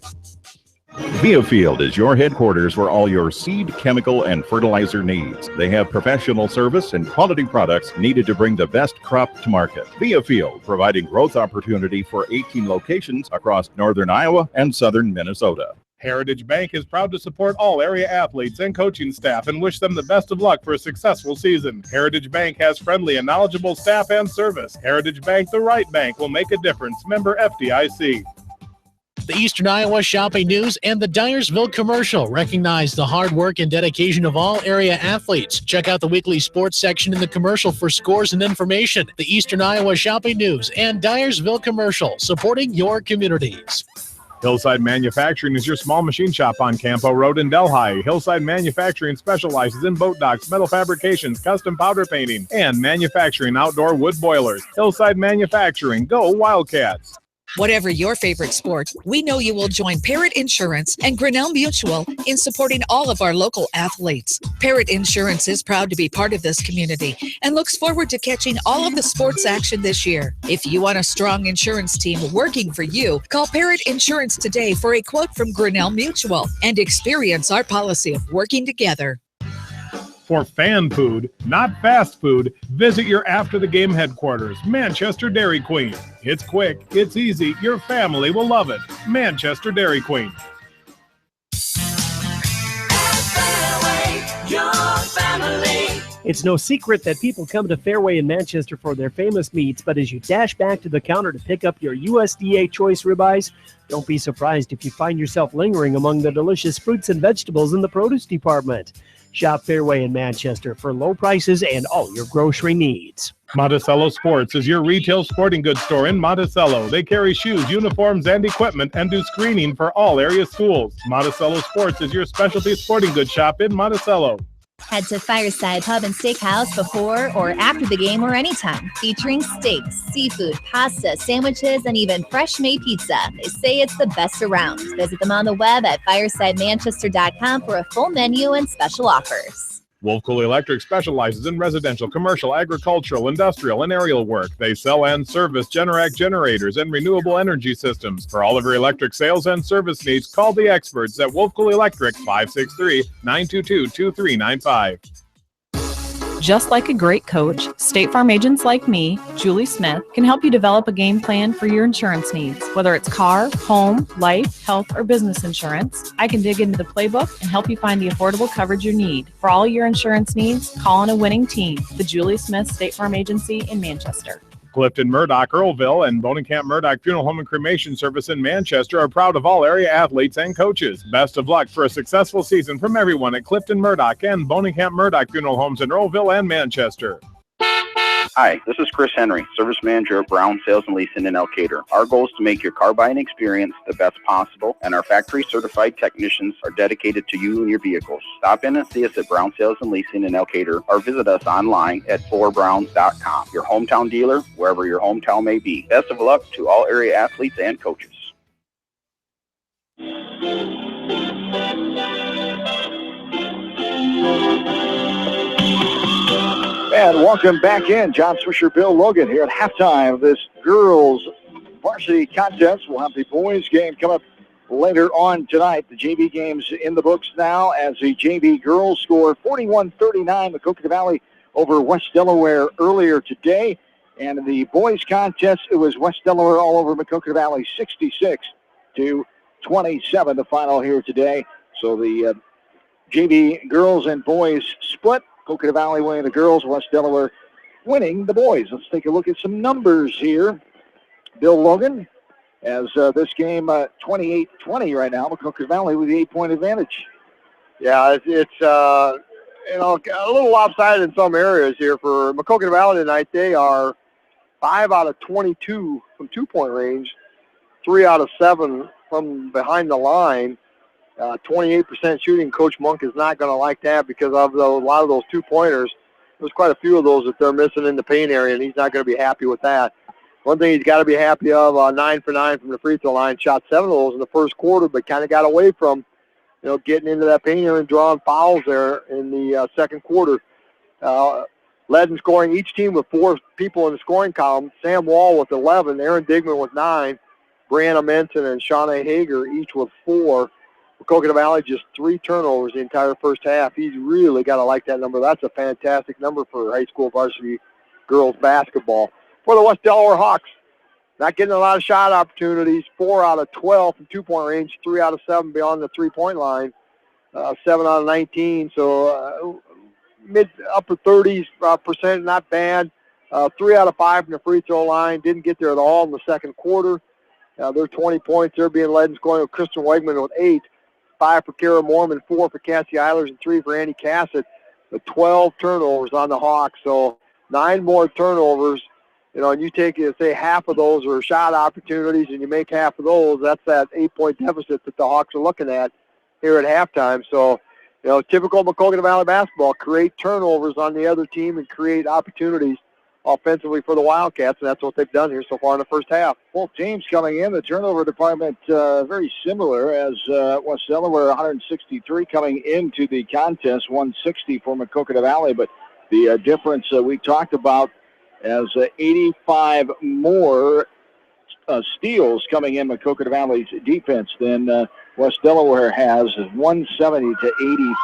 Speaker 11: Viafield is your headquarters for all your seed, chemical, and fertilizer needs. They have professional service and quality products needed to bring the best crop to market. Viafield, providing growth opportunity for 18 locations across northern Iowa and southern Minnesota.
Speaker 3: Heritage Bank is proud to support all area athletes and coaching staff and wish them the best of luck for a successful season. Heritage Bank has friendly and knowledgeable staff and service. Heritage Bank, the right bank, will make a difference. Member FDIC.
Speaker 12: The Eastern Iowa Shopping News and the Dyersville Commercial recognize the hard work and dedication of all area athletes. Check out the weekly sports section in the commercial for scores and information. The Eastern Iowa Shopping News and Dyersville Commercial, supporting your communities.
Speaker 3: Hillside Manufacturing is your small machine shop on Campo Road in Delhi. Hillside Manufacturing specializes in boat docks, metal fabrications, custom powder painting, and manufacturing outdoor wood boilers. Hillside Manufacturing, go Wildcats!
Speaker 13: Whatever your favorite sport, we know you will join Parrott Insurance and Grinnell Mutual in supporting all of our local athletes. Parrott Insurance is proud to be part of this community and looks forward to catching all of the sports action this year. If you want a strong insurance team working for you, call Parrott Insurance today for a quote from Grinnell Mutual and experience our policy of working together.
Speaker 3: For fan food, not fast food, visit your after-the-game headquarters, Manchester Dairy Queen. It's quick, it's easy, your family will love it. Manchester Dairy Queen.
Speaker 14: It's no secret that people come to Fairway in Manchester for their famous meats, but as you dash back to the counter to pick up your USDA choice ribeyes, don't be surprised if you find yourself lingering among the delicious fruits and vegetables in the produce department. Shop Fairway in Manchester for low prices and all your grocery needs.
Speaker 3: Monticello Sports is your retail sporting goods store in Monticello. They carry shoes, uniforms, and equipment and do screening for all area schools. Monticello Sports is your specialty sporting goods shop in Monticello.
Speaker 7: Head to Fireside Pub and Steakhouse before or after the game or anytime, featuring steaks, seafood, pasta, sandwiches, and even fresh-made pizza. They say it's the best around. Visit them on the web at firesidemanchester.com for a full menu and special offers.
Speaker 3: Wolfcool Electric specializes in residential, commercial, agricultural, industrial, and aerial work. They sell and service Generac generators and renewable energy systems. For all of your electric sales and service needs, call the experts at Wolfcool Electric, 563-922-2395.
Speaker 15: Just like a great coach, State Farm agents like me, Julie Smith, can help you develop a game plan for your insurance needs. Whether it's car, home, life, health, or business insurance, I can dig into the playbook and help you find the affordable coverage you need. For all your insurance needs, call on a winning team, the Julie Smith State Farm Agency in Manchester.
Speaker 3: Clifton Murdoch, Earlville, and Bonenkamp Murdoch Funeral Home and Cremation Service in Manchester are proud of all area athletes and coaches. Best of luck for a successful season from everyone at Clifton Murdoch and Bonenkamp Murdoch Funeral Homes in Earlville and Manchester.
Speaker 16: Hi, this is Chris Henry, Service Manager of Brown Sales and Leasing in Elkader. Our goal is to make your car buying experience the best possible, and our factory-certified technicians are dedicated to you and your vehicles. Stop in and see us at Brown Sales and Leasing in Elkader, or visit us online at forbrowns.com. Your hometown dealer, wherever your hometown may be. Best of luck to all area athletes and coaches.
Speaker 1: welcome back in John Swisher, Bill Logan here at halftime of this girls varsity contest. We'll have the boys game come up later on tonight. The JV game's in the books now as the JV girls score 41-39 Maquoketa Valley over West Delaware earlier today. And in the boys contest, it was West Delaware all over Maquoketa Valley 66-27, the final here today. So the JV girls and boys split. Maquoketa Valley winning the girls, West Delaware winning the boys. Let's take a look at some numbers here. Bill Logan, as this game 28-20 right now. Maquoketa Valley with the 8-point advantage.
Speaker 2: Yeah, it's a little lopsided in some areas here for Maquoketa Valley tonight. They are 5 out of 22 from 2-point range, 3 out of 7 from behind the line. 28% shooting. Coach Monk is not going to like that because of a lot of those 2-pointers. There's quite a few of those that they're missing in the paint area, and he's not going to be happy with that. One thing he's got to be happy of, 9 for 9 from the free throw line. Shot 7 of those in the first quarter, but kind of got away from, getting into that paint area and drawing fouls there in the second quarter. Led in scoring, each team with 4 people in the scoring column. Sam Wall with 11, Aaron Digman with 9, Brianna Menton and Shawnee Hager each with 4. Maquoketa Valley just 3 turnovers the entire first half. He's really got to like that number. That's a fantastic number for high school varsity girls basketball. For the West Delaware Hawks, not getting a lot of shot opportunities. 4 out of 12 from 2-point range, 3 out of 7 beyond the 3-point line, 7 out of 19. So upper 30s percent, not bad. 3 out of 5 from the free throw line. Didn't get there at all in the second quarter. They're 20 points. They're being led in scoring with Kristen Wegman with 8. 5 for Kara Mormon, 4 for Cassie Eilers, and 3 for Andy Cassett. The 12 turnovers on the Hawks. So 9 more turnovers. And you take, say, half of those are shot opportunities, and you make half of those, that's that 8-point deficit that the Hawks are looking at here at halftime. So, typical Maquoketa Valley basketball, create turnovers on the other team and create opportunities offensively for the Wildcats, and that's what they've done here so far in the first half.
Speaker 1: Both teams coming in, the turnover department very similar as West Delaware, 163 coming into the contest, 160 for Maquoketa Valley, but the difference we talked about as 85 more steals coming in Maquoketa Valley's defense than West Delaware has, is 170 to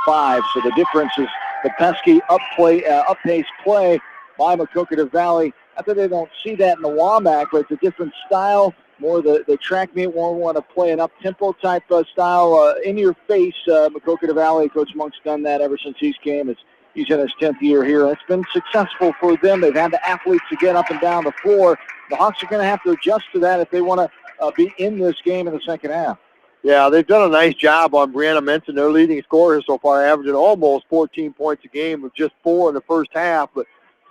Speaker 1: 85. So the difference is the pesky up-pace play by Maquoketa Valley. I think they don't see that in the WAMAC, but it's a different style. More the track meet won't want to play an up-tempo type style, in your face. Maquoketa Valley, Coach Monk's done that ever since he's came. He's in his 10th year here. It's been successful for them. They've had the athletes to get up and down the floor. The Hawks are going to have to adjust to that if they want to be in this game in the second half.
Speaker 2: Yeah, they've done a nice job on Brianna Menton, their leading scorer so far, averaging almost 14 points a game with just 4 in the first half. But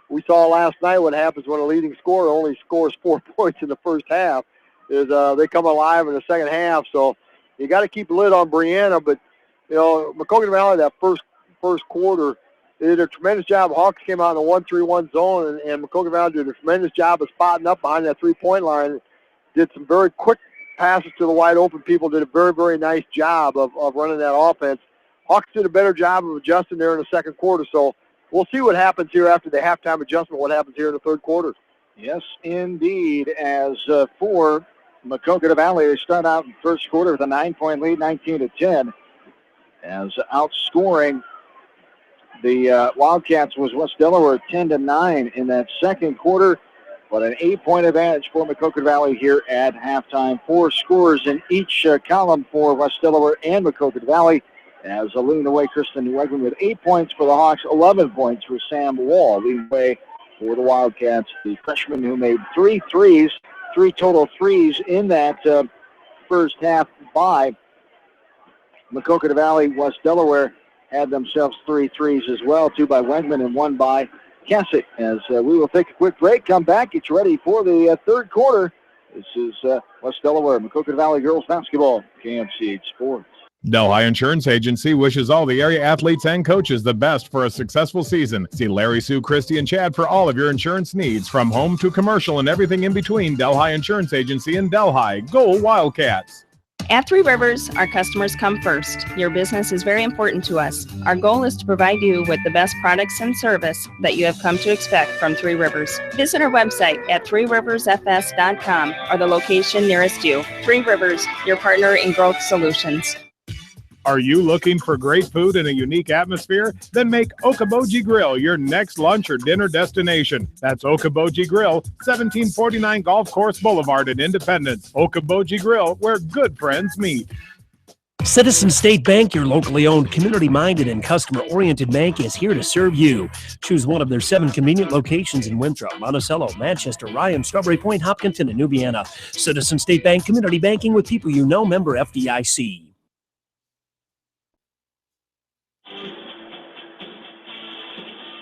Speaker 2: we saw last night what happens when a leading scorer only scores 4 points in the first half, is they come alive in the second half. So you got to keep a lid on Brianna. But, Maquoketa Valley, that first quarter, they did a tremendous job. Hawks came out in a 1-3-1 zone, and Maquoketa Valley did a tremendous job of spotting up behind that 3-point line. Did some very quick passes to the wide open people. Did a very, very nice job of running that offense. Hawks did a better job of adjusting there in the second quarter. So we'll see what happens here after the halftime adjustment, what happens here in the third quarter.
Speaker 1: Yes, indeed. As for Maquoketa Valley, they start out in the first quarter with a 9-point lead, 19-10. As outscoring the Wildcats was West Delaware 10-9 in that second quarter, but an 8-point advantage for Maquoketa Valley here at halftime. 4 scorers in each column for West Delaware and Maquoketa Valley. As leading the way, Kristen Wegman with 8 points for the Hawks, 11 points for Sam Wall, leading the way for the Wildcats. The freshman who made 3 threes, 3 total threes in that first half by Maquoketa Valley. West Delaware had themselves 3 threes as well, 2 by Wegman and 1 by Cassett. As we will take a quick break, come back, get you ready for the third quarter. This is West Delaware, Maquoketa Valley girls basketball, KMCH Sports.
Speaker 3: Delhi Insurance Agency wishes all the area athletes and coaches the best for a successful season. See Larry, Sue, Christy, and Chad for all of your insurance needs, from home to commercial and everything in between. Delhi Insurance Agency in Delhi. Go Wildcats!
Speaker 17: At Three Rivers, our customers come first. Your business is very important to us. Our goal is to provide you with the best products and service that you have come to expect from Three Rivers. Visit our website at threeriversfs.com or the location nearest you. Three Rivers, your partner in growth solutions.
Speaker 3: Are you looking for great food and a unique atmosphere? Then make Okoboji Grill your next lunch or dinner destination. That's Okoboji Grill, 1749 Golf Course Boulevard in Independence. Okoboji Grill, where good friends meet.
Speaker 18: Citizen State Bank, your locally owned, community-minded, and customer-oriented bank, is here to serve you. Choose one of their 7 convenient locations in Winthrop, Monticello, Manchester, Ryan, Strawberry Point, Hopkinton, and New Vienna. Citizen State Bank, community banking with people you know, member FDIC.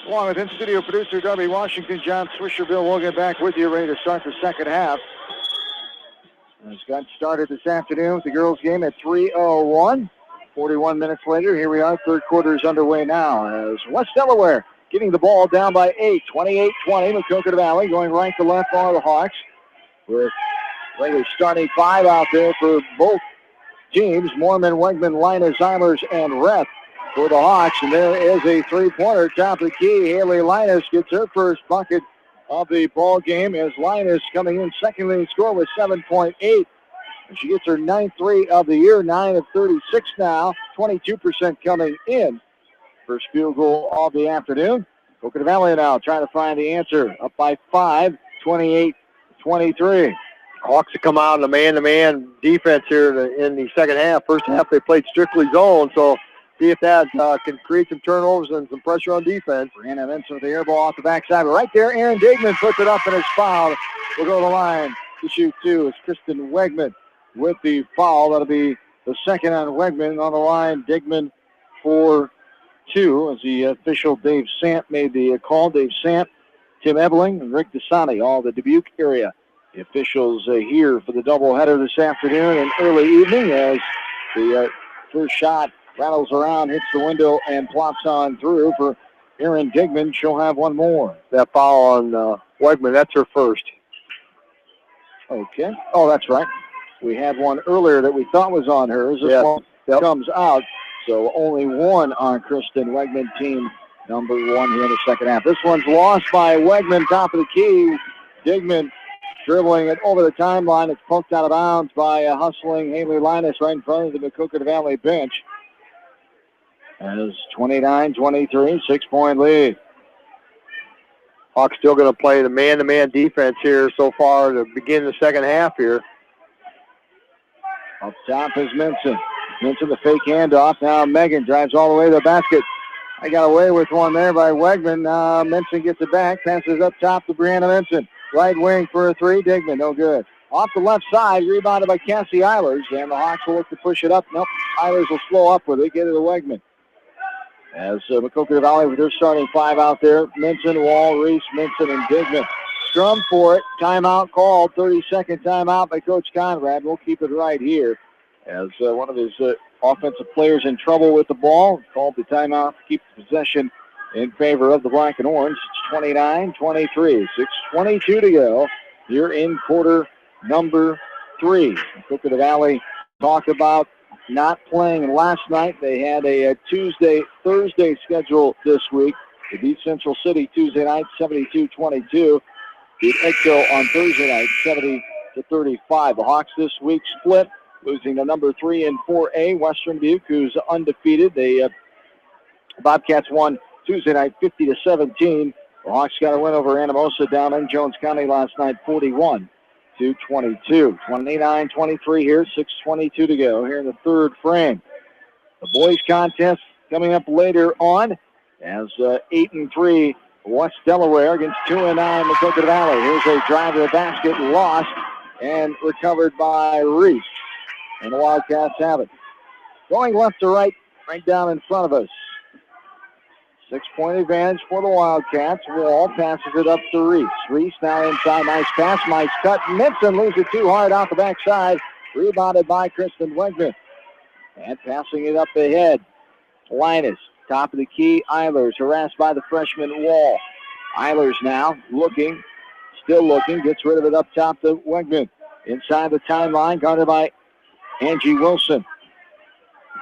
Speaker 1: Along with in-studio producer Darby Washington, John Swisher, Bill Logan back with you, ready to start the second half. It's got started this afternoon with the girls' game at 3:01. 41 minutes later, here we are. Third quarter is underway now as West Delaware getting the ball down by 8, 28-20. Maquoketa Valley going right to left on the Hawks with regular starting 5 out there for both teams. Mormon, Wegman, Linus, Eilers, and Reth for the Hawks. And there is a three-pointer top of the key. Haley Linus gets her first bucket of the ball game as Linus coming in second leading score with 7.8. And she gets her 9th three of the year, 9 of 36 now, 22% coming in. First field goal of the afternoon. Maquoketa Valley now trying to find the answer. Up by 5, 28-23.
Speaker 2: Hawks have come out in a man-to-man defense here in the second half. First half they played strictly zone, so see if that can create some turnovers and some pressure on defense.
Speaker 1: Brianna Vincent with the air ball off the backside. But right there, Aaron Digman puts it up and is fouled. We'll go to the line to shoot 2. It's Kristen Wegman with the foul. That'll be the second on Wegman. On the line, Digman for 2 as the official Dave Sant made the call. Dave Sant, Tim Ebeling, and Rick Desani, all the Dubuque area. The officials here for the doubleheader this afternoon and early evening as the first shot rattles around, hits the window, and plops on through for Aaron Digman. She'll have one more.
Speaker 2: That foul on Wegman, that's her first.
Speaker 1: Okay. Oh, that's right. We had one earlier that we thought was on hers. This one comes out. So only one on Kristen Wegman, team number 1 here in the second half. This one's lost by Wegman, top of the key. Digman dribbling it over the timeline. It's poked out of bounds by hustling Haley Linus right in front of the Maquoketa Valley bench. As 29-23, 6-point lead.
Speaker 2: Hawks still going to play the man-to-man defense here so far to begin the second half here.
Speaker 1: Up top is Minson. Minson the fake handoff. Now Megan drives all the way to the basket. I got away with one there by Wegman. Minson gets it back. Passes up top to Brianna Minson. Right wing for a 3. Digman, no good. Off the left side, rebounded by Cassie Eilers. And the Hawks will look to push it up. Nope, Eilers will slow up with it. Get it to Wegman. As Maquoketa Valley with their starting 5 out there. Minson, Wall, Reese, Minson, and Digman. Scrum for it. Timeout called. 30-second timeout by Coach Conrad. We'll keep it right here. As one of his offensive players in trouble with the ball. Called the timeout to keep the possession in favor of the Black and Orange. It's 29-23. 6:22 to go here in quarter number 3. Maquoketa Valley talked about not playing last night. They had a Thursday schedule this week. They beat Central City Tuesday night 72-22. Beat Edgehill on Thursday night 70-35. The Hawks this week split, losing to number 3 in 4A, Western Dubuque, who's undefeated. The Bobcats won Tuesday night 50-17. The Hawks got a win over Anamosa down in Jones County last night 41-22. 29-23 here, 6:22 to go here in the third frame. The boys contest coming up later on as 8-3 West Delaware against 2-9 Maquoketa Valley. Here's a drive to the basket, lost and recovered by Reese. And the Wildcats have it. Going left to right, right down in front of us. 6-point advantage for the Wildcats. Wall passes it up to Reese. Reese now inside. Nice pass. Nice cut. Minson leaves it too hard off the backside. Rebounded by Kristen Wegman. And passing it up ahead. Linus. Top of the key. Eilers harassed by the freshman Wall. Eilers now looking. Still looking. Gets rid of it up top to Wegman. Inside the timeline. Guarded by Angie Wilson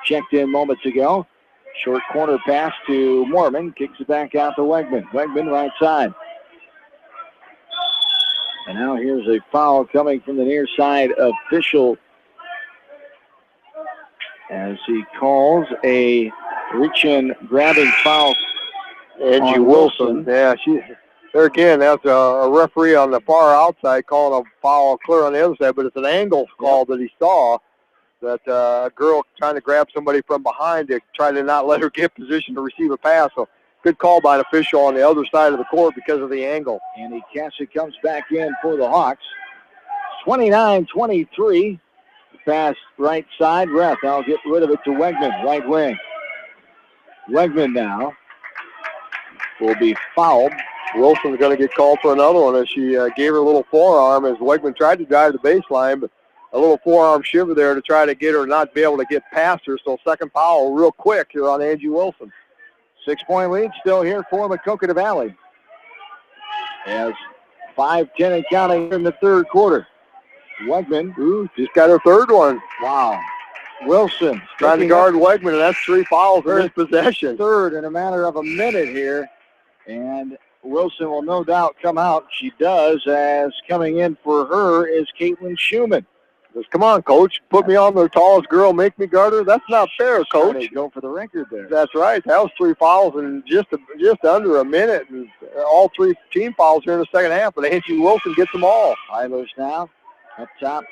Speaker 1: checked in moments ago. Short corner pass to Mormon. Kicks it back out to Wegman. Wegman right side. And now here's a foul coming from the near side official as he calls a reach-in grabbing foul.
Speaker 2: Angie Wilson. Yeah, there again, that's a referee on the far outside calling a foul clear on the other side, but it's an angle call that he saw. That a girl trying to grab somebody from behind to try to not let her get position to receive a pass. So good call by an official on the other side of the court because of the angle.
Speaker 1: Andy Cassie comes back in for the Hawks. 29-23. Pass right side. Ref. I'll get rid of it to Wegman, right wing. Wegman now will be fouled.
Speaker 2: Wilson's going to get called for another one as she gave her a little forearm as Wegman tried to drive the baseline, but a little forearm shiver there to try to get her not be able to get past her. So second foul real quick here on Angie Wilson.
Speaker 1: 6-point lead still here for Maquoketa Valley. As 5-10 and counting in the third quarter. Wegman,
Speaker 2: just got her third one.
Speaker 1: Wow. Wilson
Speaker 2: trying to guard Wegman, and that's 3 fouls in his possession.
Speaker 1: Third in a matter of a minute here. And Wilson will no doubt come out. She does, as coming in for her is Caitlin Schumann.
Speaker 2: Says, come on, Coach. Put me on the tallest girl. Make me guard her. That's not fair, Coach.
Speaker 1: Go for the record there.
Speaker 2: That's right. That was 3 fouls in just under a minute. And all 3 team fouls here in the second half. But Angie Wilson gets them all.
Speaker 1: Eilers now up top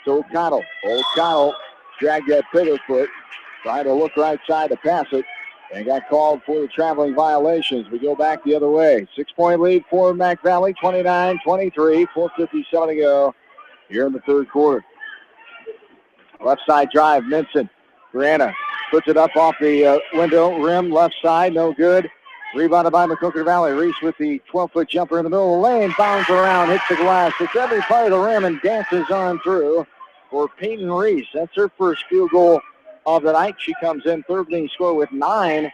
Speaker 1: to O'Connell. O'Connell dragged that pivot foot. Tried to look right side to pass it. And got called for the traveling violations. We go back the other way. 6-point lead for Mac Valley. 29-23. 4:57 to go here in the third quarter. Left side drive, Minson. Brianna puts it up off the window rim, left side, no good. Rebounded by Maquoketa Valley. Reese with the 12-foot jumper in the middle of the lane, bounds around, hits the glass, hits every part of the rim, and dances on through for Peyton Reese. That's her first field goal of the night. She comes in third leading scorer with 9.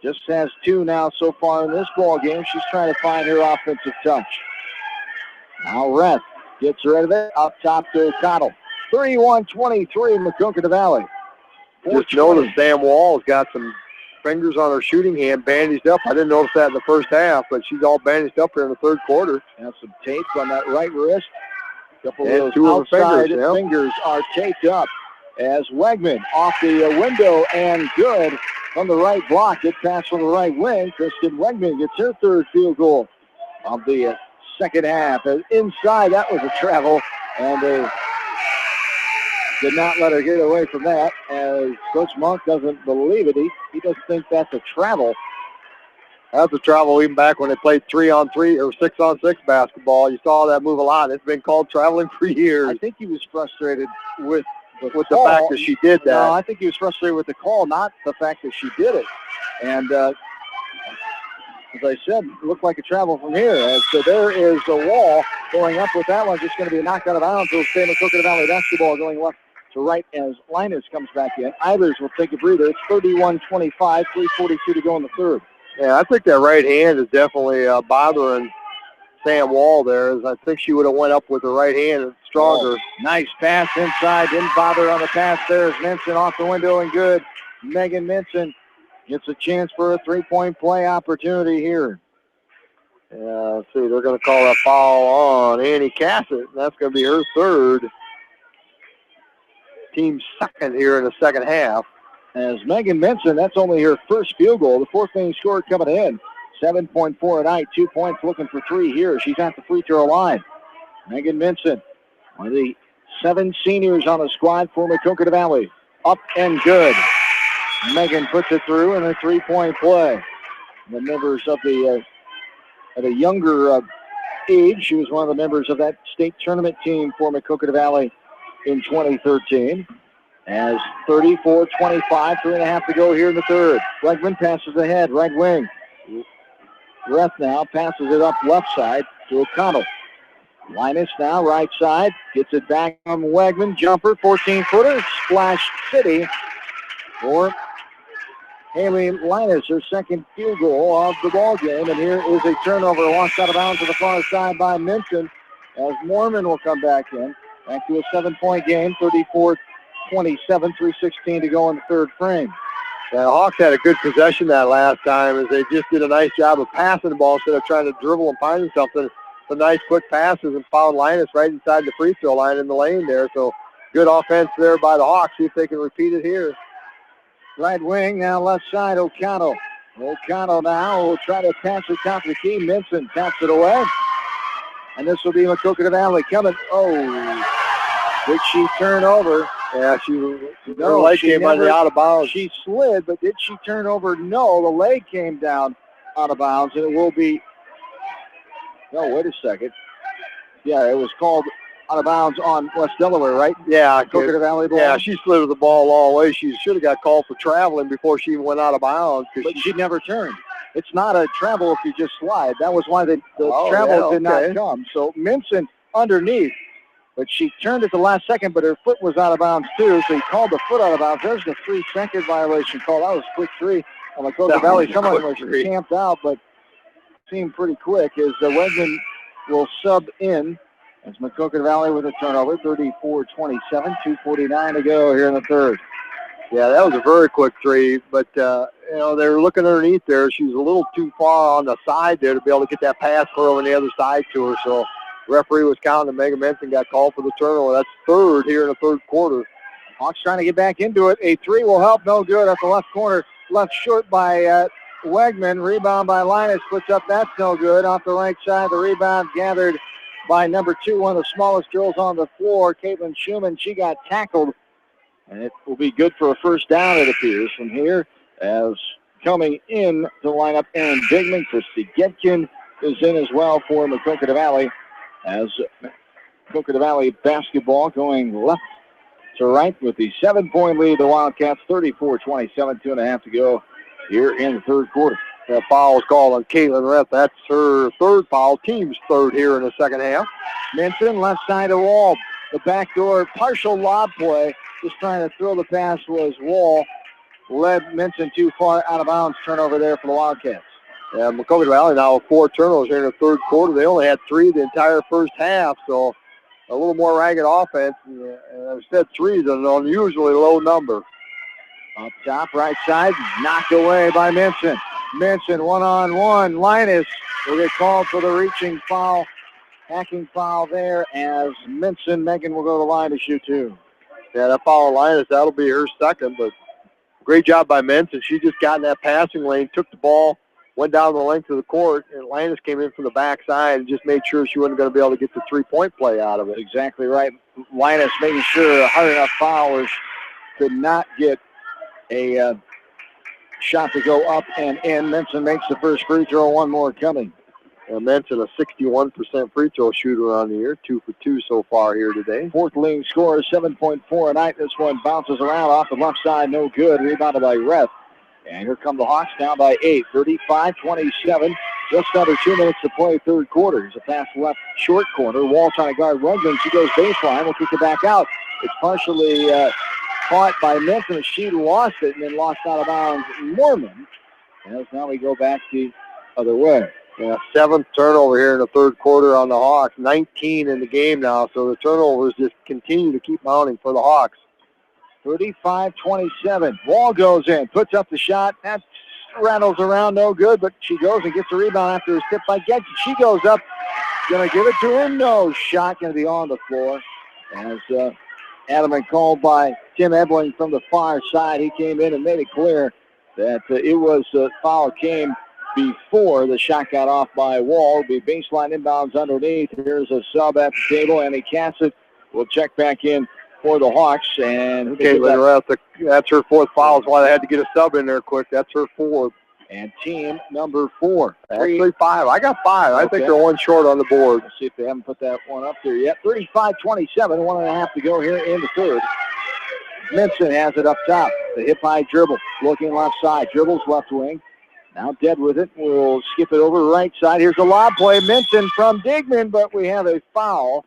Speaker 1: Just has 2 now so far in this ball game. She's trying to find her offensive touch. Now Reth gets rid of it. Up top to O'Connell. 31-23 Maquoketa Valley.
Speaker 2: Just noticed Sam Wall's got some fingers on her shooting hand bandaged up. I didn't notice that in the first half, but she's all bandaged up here in the third quarter.
Speaker 1: And some tape on that right wrist. A couple
Speaker 2: and
Speaker 1: of those outside fingers are taped up as Wegman off the window and good from the right block. It passed from the right wing. Kristen Wegman gets her third field goal of the second half. And inside, that was a travel, and they did not let her get away from that, as Coach Monk doesn't believe it. He doesn't think that's a travel.
Speaker 2: That's a travel even back when they played 3-on-3 or 6-on-6 basketball. You saw that move a lot. It's been called traveling for years.
Speaker 1: I think he was frustrated with the
Speaker 2: fact that she did that.
Speaker 1: No, I think he was frustrated with the call, not the fact that she did it. And as I said, it looked like a travel from here. So there is a wall going up with that one. Just going to be a knock out of bounds. It'll stay in the Maquoketa Valley basketball going left to right as Linus comes back in. Eilers will take a breather. It's 31-25, 3:42 to go in the third.
Speaker 2: Yeah, I think that right hand is definitely bothering Sam Wall there. As I think she would have went up with the right hand stronger.
Speaker 1: Nice pass inside. Didn't bother on the pass there as Minson off the window and good. Megan Minson gets a chance for a three-point play opportunity here.
Speaker 2: Let's see. They're going to call that foul on Annie Cassett. That's going to be her third. Team second here in the second half.
Speaker 1: As Megan Minson, that's only her first field goal. The fourth leading scorer coming in. 7.4 a night, 2 points, looking for 3 here. She's at the free throw line. Megan Minson, one of the 7 seniors on the squad for Maquoketa Valley. Up and good. Megan puts it through in a 3-point play. The members of the at a younger age, she was one of the members of that state tournament team for Maquoketa Valley in 2013. As 34-25, 3.5 to go here in the third. Wegman passes ahead, right wing. Reth now passes it up left side to O'Connell. Linus now right side, gets it back on Wegman. Jumper, 14-footer, Splash City for Haley Linus, her second field goal of the ball game. And here is a turnover lost out of bounds to the far side by Minson as Mormon will come back in. Back to a 7-point game, 27, 3:16 to go in the third frame.
Speaker 2: Yeah, the Hawks had a good possession that last time as they just did a nice job of passing the ball instead of trying to dribble and finding something. Some nice quick passes and found Linus right inside the free throw line in the lane there. So good offense there by the Hawks. See if they can repeat it here.
Speaker 1: Right wing, now left side, O'Connell. O'Connell now will try to pass it top of the key. Minson taps it away. And this will be Maquoketa Valley coming. Oh, did she turn over?
Speaker 2: Yeah, her leg came out of bounds.
Speaker 1: She slid, but did she turn over? No, the leg came down out of bounds, and it will be, no, wait a second. Yeah, it was called out of bounds on West Delaware, right?
Speaker 2: Yeah,
Speaker 1: Maquoketa Valley ball.
Speaker 2: Yeah, she slid with the ball a long way. She should have got called for traveling before she even went out of bounds.
Speaker 1: But she never turned. It's not a travel if you just slide. That was why the travel did not come. So Minson underneath, but she turned at the last second, but her foot was out of bounds too, so he called the foot out of bounds. There's the 3-second violation call. That was a quick three on Maquoketa Valley. Someone was camped out, but seemed pretty quick as Wegman will sub in as Maquoketa Valley with a turnover, 34-27, 2:49 to go here in the third.
Speaker 2: Yeah, that was a very quick three, but, they were looking underneath there. She was a little too far on the side there to be able to get that pass throw on the other side to her. So referee was counting, and Megan Benson got called for the turnover. That's third here in the third quarter.
Speaker 1: Hawks trying to get back into it. A three will help, no good at the left corner. Left short by Wegman. Rebound by Linus, puts up, that's no good. Off the right side, the rebound gathered by number 2, one of the smallest girls on the floor, Caitlin Schumann. She got tackled, and it will be good for a first down, it appears, from here. As coming in to line up Aaron Digman, Christy Getkin is in as well for Maquoketa Valley. As Maquoketa Valley basketball going left to right with the 7-point lead. The Wildcats 34-27, 2.5 to go here in the third quarter.
Speaker 2: That foul is called on Caitlin Reth. That's her third foul, team's third here in the second half.
Speaker 1: Minson, left side of Wall. The backdoor partial lob play. Just trying to throw the pass was Wall. Led Minson too far out of bounds. Turnover there for the Wildcats.
Speaker 2: Yeah, Maquoketa Valley now with 4 turnovers here in the third quarter. They only had 3 the entire first half, so a little more ragged offense. And instead, 3 is an unusually low number.
Speaker 1: Up top, right side, knocked away by Minson. Minson, one-on-one. Linus will get called for the reaching foul, hacking foul there as Minson. Megan will go to the line to shoot 2.
Speaker 2: Yeah, that foul on Linus, that'll be her second, but great job by Minson. She just got in that passing lane, took the ball, went down the length of the court, and Linus came in from the backside and just made sure she wasn't going to be able to get the 3-point play out of it.
Speaker 1: Exactly right. Linus making sure a hard enough foul could not get a shot to go up and in. Minson makes the first free throw, one more coming.
Speaker 2: Minson, a 61% free throw shooter on the year, 2 for 2 so far here today.
Speaker 1: Fourth leading scorer, 7.4 a night. This one bounces around off the left side, no good. Rebounded by Reth. And here come the Hawks down by 8, 35-27. Just under 2 minutes to play third quarter. Here's a pass left short corner. Wall trying to guard Rugman. She goes baseline. We'll kick it back out. It's partially caught by Minson. She lost it and then lost out of bounds Mormon. As now we go back the other way.
Speaker 2: Yeah, 7th turnover here in the third quarter on the Hawks. 19 in the game now, so the turnovers just continue to keep mounting for the Hawks.
Speaker 1: 35-27. Wall goes in, puts up the shot. That rattles around, no good, but she goes and gets the rebound after a step by Getkin. She goes up, going to give it to her. No shot, going to be on the floor. As adamant called by Tim Ebling from the far side. He came in and made it clear that it was foul came before the shot got off by Wall. It'll be baseline inbounds underneath. Here's a sub at the table. Annie Cassett will check back in for the Hawks. And
Speaker 2: that's her 4th foul. That's why they had to get a sub in there quick. That's her 4th.
Speaker 1: And team number 4.
Speaker 2: Actually 5. I got 5. I think they're 1 short on the board.
Speaker 1: Let's see if they haven't put that one up there yet. 35-27. 1.5 to go here in the third. Minson has it up top. The hip-high dribble. Looking left side. Dribbles left wing. Now dead with it. We'll skip it over right side. Here's a lob play. Minson from Digman, but we have a foul.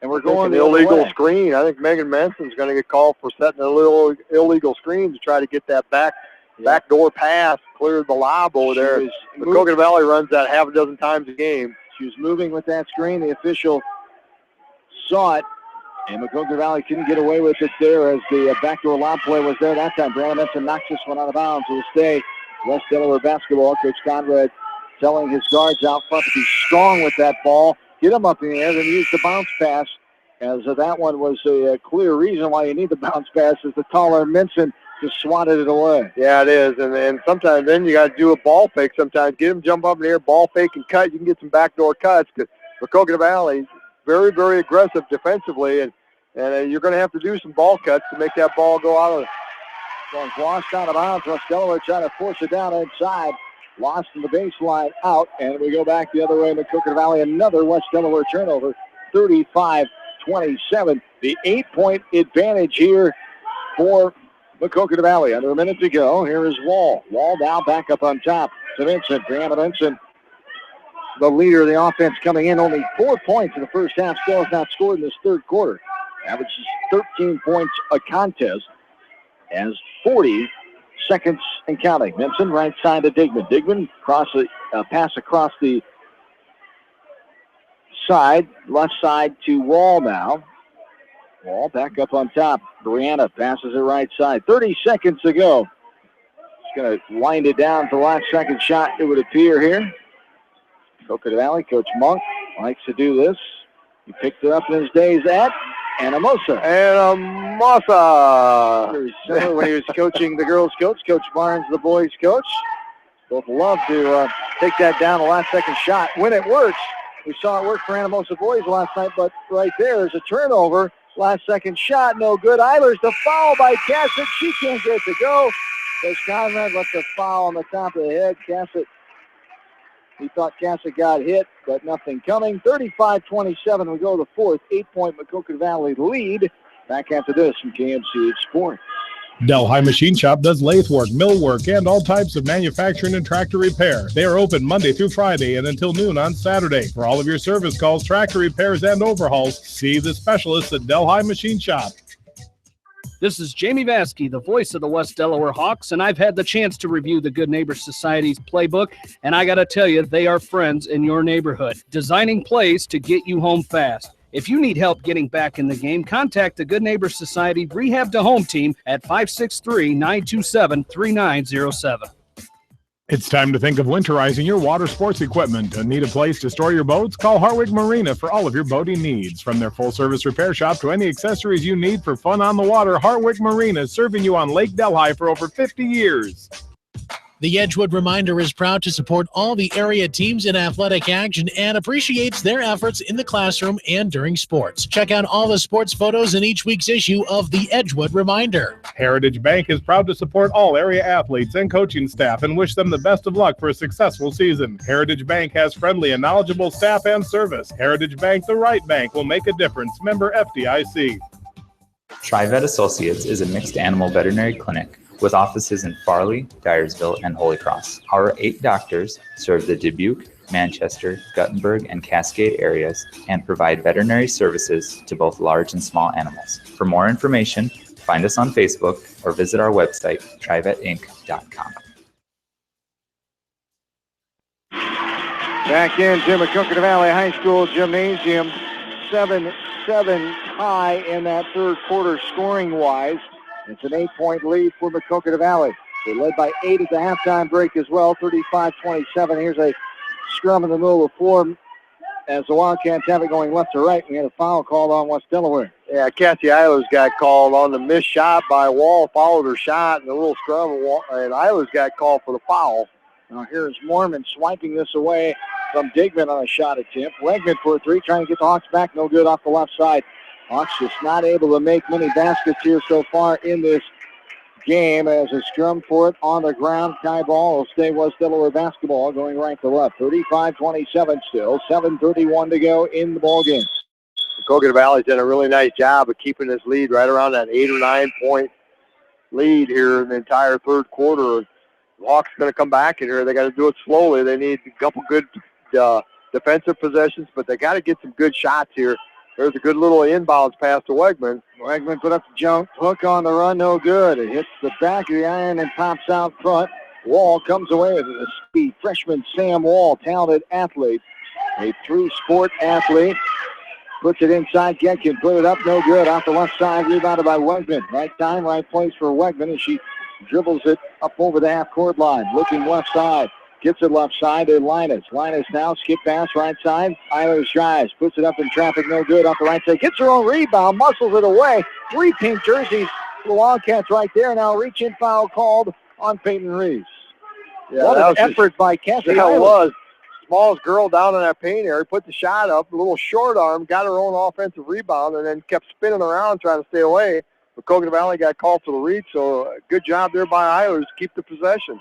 Speaker 1: And we're going
Speaker 2: the illegal screen. I think Megan Manson's going to get called for setting a little illegal screen to try to get that backdoor pass, cleared the lob over there. Maquoketa Valley runs that half a dozen times a game.
Speaker 1: She was moving with that screen. The official saw it And Maquoketa Valley couldn't get away with it there as the backdoor lob play was there that time. Brandon Benson knocks this one out of bounds. It will stay West Delaware basketball. Coach Conrad telling his guards out front to be strong with that ball. Get them up in the air, then use the bounce pass. As that one was a clear reason why you need the bounce pass, is the taller Minson just swatted it away.
Speaker 2: Yeah, it is. And sometimes then you got to do a ball fake sometimes. Get them jump up in the air, ball fake and cut. You can get some backdoor cuts because Maquoketa Valley very, very aggressive defensively, and you're going to have to do some ball cuts to make that ball go out of it.
Speaker 1: Well, lost out of bounds. West Delaware trying to force it down inside. Lost in the baseline out, and we go back the other way. Maquoketa Valley, another West Delaware turnover, 35-27. The 8-point advantage here for Maquoketa Valley. Under a minute to go. Here is Wall. Wall now back up on top to Vincent. Brianna Vincent, the leader of the offense, coming in. Only 4 points in the first half. Still has not scored in this third quarter. Averages 13 points a contest. As 40 seconds and counting. Vincent right side to Digman. Digman pass across the side. Left side to Wall now. Wall back up on top. Brianna passes it right side. 30 seconds to go. He's going to wind it down for the last second shot, it would appear here. Maquoketa Valley, Coach Monk likes to do this. He picked it up in his days at Anamosa. Very similar when he was coaching the girls' coach. Coach Barnes, the boys' coach. Both love to take that down, the last second shot. When it works, we saw it work for Anamosa boys last night, but right there is a turnover. Last second shot, no good. Eilers, the foul by Cassett. She can't get it to go. Coach Conrad left the foul on the top of the head. Cassett, he thought Cassett got hit, but nothing coming. 35-27, we go to the fourth. 8-point Maquoketa Valley lead. Back after this from KMCH Sports.
Speaker 3: Delhi Machine Shop does lathe work, mill work, and all types of manufacturing and tractor repair. They are open Monday through Friday and until noon on Saturday. For all of your service calls, tractor repairs, and overhauls, see the specialists at Delhi Machine Shop.
Speaker 10: This is Jamie Vaskey, the voice of the West Delaware Hawks, and I've had the chance to review the Good Neighbor Society's playbook, and I got to tell you, they are friends in your neighborhood, designing plays to get you home fast. If you need help getting back in the game, contact the Good Neighbor Society Rehab to Home team at 563-927-3907.
Speaker 3: It's time to think of winterizing your water sports equipment. Need a place to store your boats? Call Hartwick Marina for all of your boating needs. From their full-service repair shop to any accessories you need for fun on the water, Hartwick Marina is serving you on Lake Delhi for over 50 years.
Speaker 12: The Edgewood Reminder is proud to support all the area teams in athletic action and appreciates their efforts in the classroom and during sports. Check out all the sports photos in each week's issue of the Edgewood Reminder.
Speaker 3: Heritage Bank is proud to support all area athletes and coaching staff and wish them the best of luck for a successful season. Heritage Bank has friendly and knowledgeable staff and service. Heritage Bank, the right bank, will make a difference. Member FDIC.
Speaker 19: TriVet Associates is a mixed animal veterinary clinic with offices in Farley, Dyersville, and Holy Cross. Our 8 doctors serve the Dubuque, Manchester, Guttenberg, and Cascade areas and provide veterinary services to both large and small animals. For more information, find us on Facebook or visit our website, trivetinc.com.
Speaker 1: Back into Maquoketa Valley High School Gymnasium. 7-7 tie in that third quarter scoring-wise. It's an 8-point lead for Maquoketa Valley. They led by 8 at the halftime break as well, 35-27. Here's a scrum in the middle of the floor as the Wildcats have it going left to right. We had a foul called on West Delaware.
Speaker 2: Yeah, Cassie Eilers got called on the missed shot by Wall, followed her shot, and a little scrum, and Eilers got called for the foul.
Speaker 1: Now here's Mormon swiping this away from Digman on a shot attempt. Wegman for a 3, trying to get the Hawks back. No good off the left side. Hawks just not able to make many baskets here so far in this game as a scrum for it on the ground. Tie ball will stay West Delaware basketball going right to left. 35-27 still. 7:31 to go in the ball game.
Speaker 2: Maquoketa Valley's done a really nice job of keeping this lead right around that 8 or 9 point lead here in the entire third quarter. The Hawks going to come back in here. They got to do it slowly. They need a couple good defensive possessions, but they got to get some good shots here. There's a good little inbounds pass to Wegman.
Speaker 1: Wegman put up the jump hook on the run, no good. It hits the back of the iron and pops out front. Wall comes away with it. The speed freshman Sam Wall, talented athlete, a true sport athlete. puts it inside. Getkin put it up, no good. Off the left side, rebounded by Wegman. Right time, right place for Wegman as she dribbles it up over the half-court line. Looking left side. Gets it left side to Linus. Linus now, skip pass right side. Eilers drives, puts it up in traffic, no good. Off the right side, gets her own rebound, muscles it away. 3 pink jerseys for the Wildcats right there. Now reach-in foul called on Peyton Reese.
Speaker 2: Yeah,
Speaker 1: what
Speaker 2: that
Speaker 1: an
Speaker 2: was
Speaker 1: effort by Cassie
Speaker 2: That
Speaker 1: Eilers.
Speaker 2: was. Smallest girl down in that paint area, put the shot up, a little short arm, got her own offensive rebound, and then kept spinning around trying to stay away. Maquoketa Valley got called for the reach, so good job there by Eilers to keep the possession.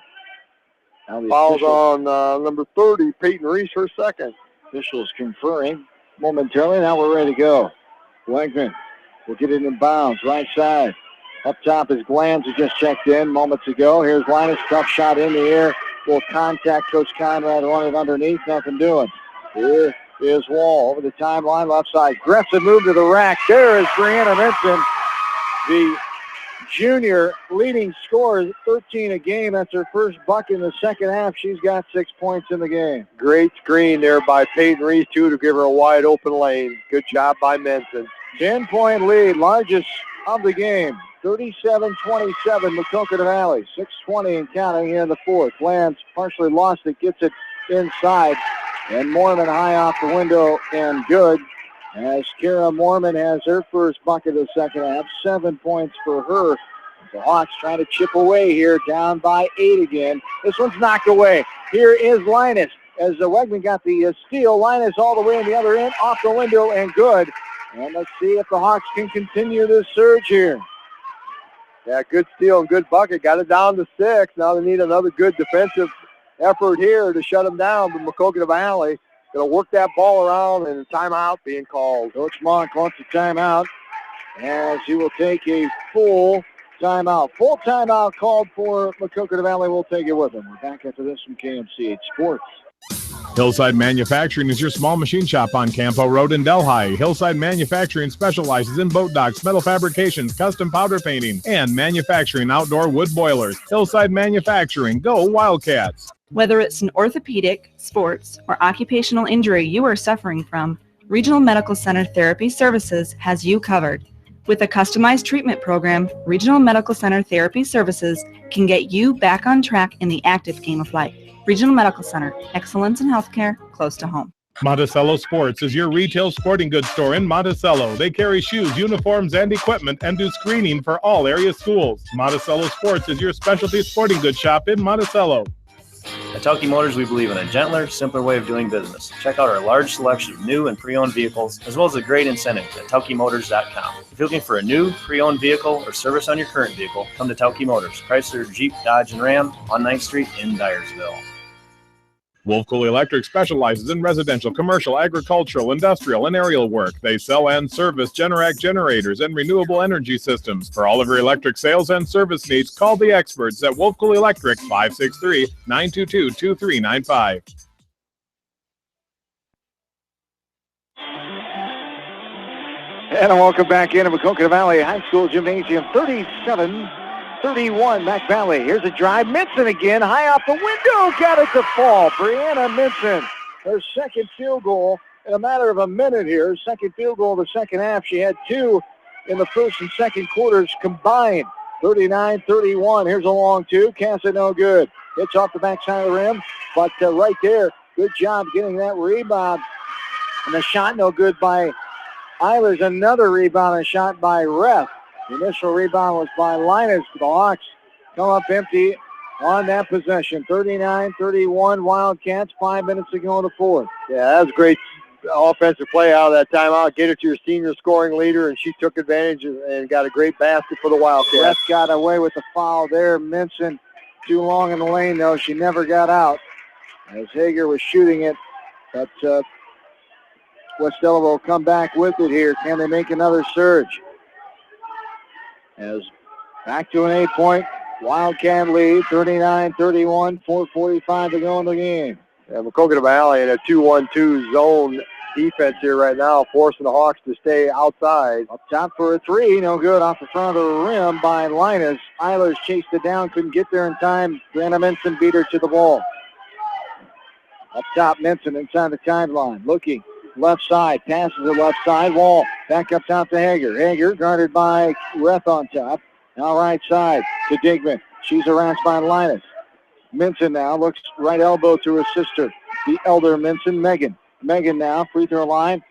Speaker 2: Fouls on number 30, Peyton Reese, her second.
Speaker 1: Officials conferring momentarily. Now we're ready to go. Wegman will get it in bounds, right side. Up top is Glanz, who just checked in moments ago. Here's Linus, tough shot in the air. Full contact. Coach Conrad on it underneath, nothing doing. Here is Wall over the timeline, left side. Aggressive move to the rack. There is Brianna Minson, the junior leading scorer, 13 a game. That's her first bucket in the second half. She's got 6 points in the game.
Speaker 2: Great screen there by Peyton Reese, too, to give her a wide open lane. Good job by Minson.
Speaker 1: 10-point lead, largest of the game. 37-27, Maquoketa Valley. 6:20 and counting here in the fourth. Lance partially lost it, gets it inside. And Mormon high off the window and good. As Kara Mormon has her first bucket of the second half. 7 points for her. The Hawks trying to chip away here, down by 8 again. This one's knocked away. Here is Linus. As Wegman got the steal, Linus all the way in the other end, off the window and good. And let's see if the Hawks can continue this surge here.
Speaker 2: Yeah, good steal and good bucket. Got it down to 6. Now they need another good defensive effort here to shut them down. But Maquoketa Valley going to work that ball around, and a timeout being called.
Speaker 1: Coach Monk wants a timeout as he will take a full timeout. Full timeout called for Maquoketa Valley. We'll take it with them. We're back after this from KMCH Sports.
Speaker 3: Hillside Manufacturing is your small machine shop on Campo Road in Delhi. Hillside Manufacturing specializes in boat docks, metal fabrications, custom powder painting, and manufacturing outdoor wood boilers. Hillside Manufacturing, go Wildcats!
Speaker 15: Whether it's an orthopedic, sports, or occupational injury you are suffering from, Regional Medical Center Therapy Services has you covered. With a customized treatment program, Regional Medical Center Therapy Services can get you back on track in the active game of life. Regional Medical Center, excellence in healthcare, close to home.
Speaker 3: Monticello Sports is your retail sporting goods store in Monticello. They carry shoes, uniforms, and equipment and do screening for all area schools. Monticello Sports is your specialty sporting goods shop in Monticello.
Speaker 20: At Tauke Motors, we believe in a gentler, simpler way of doing business. Check out our large selection of new and pre-owned vehicles, as well as a great incentive at TaukeMotors.com. If you're looking for a new, pre-owned vehicle or service on your current vehicle, come to Tauke Motors, Chrysler, Jeep, Dodge, and Ram on 9th Street in Dyersville.
Speaker 3: Wolf Cool Electric specializes in residential, commercial, agricultural, industrial, and aerial work. They sell and service Generac generators and renewable energy systems. For all of your electric sales and service needs, call the experts at Wolf Cool Electric, 563-922-2395.
Speaker 1: And welcome back into Maquoketa Valley High School Gymnasium. 37-31, Mac Valley. Here's a drive. Minson again, high off the window. Got it to fall. Brianna Minson, her second field goal in a matter of a minute here. Second field goal of the second half. She had 2 in the first and second quarters combined. 39-31. Here's a long 2. Cast it no good. Hits off the backside of the rim. But right there, good job getting that rebound. And the shot no good by Eilers. Another rebound and shot by Ref. The initial rebound was by Linus. The Hawks come up empty on that possession. 39-31 Wildcats, 5 minutes to go in the fourth.
Speaker 2: Yeah, that was great offensive play out of that timeout. Get it to your senior scoring leader, and she took advantage and got a great basket for the Wildcats.
Speaker 1: Ref got away with the foul there. Minson too long in the lane, though. She never got out as Hager was shooting it. But Westella will come back with it here. Can they make another surge? As back to an 8-point Wildcat lead, 39-31, 4:45 to go in the game.
Speaker 2: Yeah, Maquoketa Valley in a 2-1-2 zone defense here right now, forcing the Hawks to stay outside.
Speaker 1: Up top for a 3, no good, off the front of the rim by Linus. Eilers chased it down, couldn't get there in time. Brianna Minson beat her to the ball. Up top, Minson inside the timeline, looking. left side, passes it left side, Wall back up top to Hager. Hager guarded by Reth on top. Now right side to Digman. She's harassed by Linus. Minson now looks right elbow to her sister, the elder Minson, Megan. Megan now, free throw line,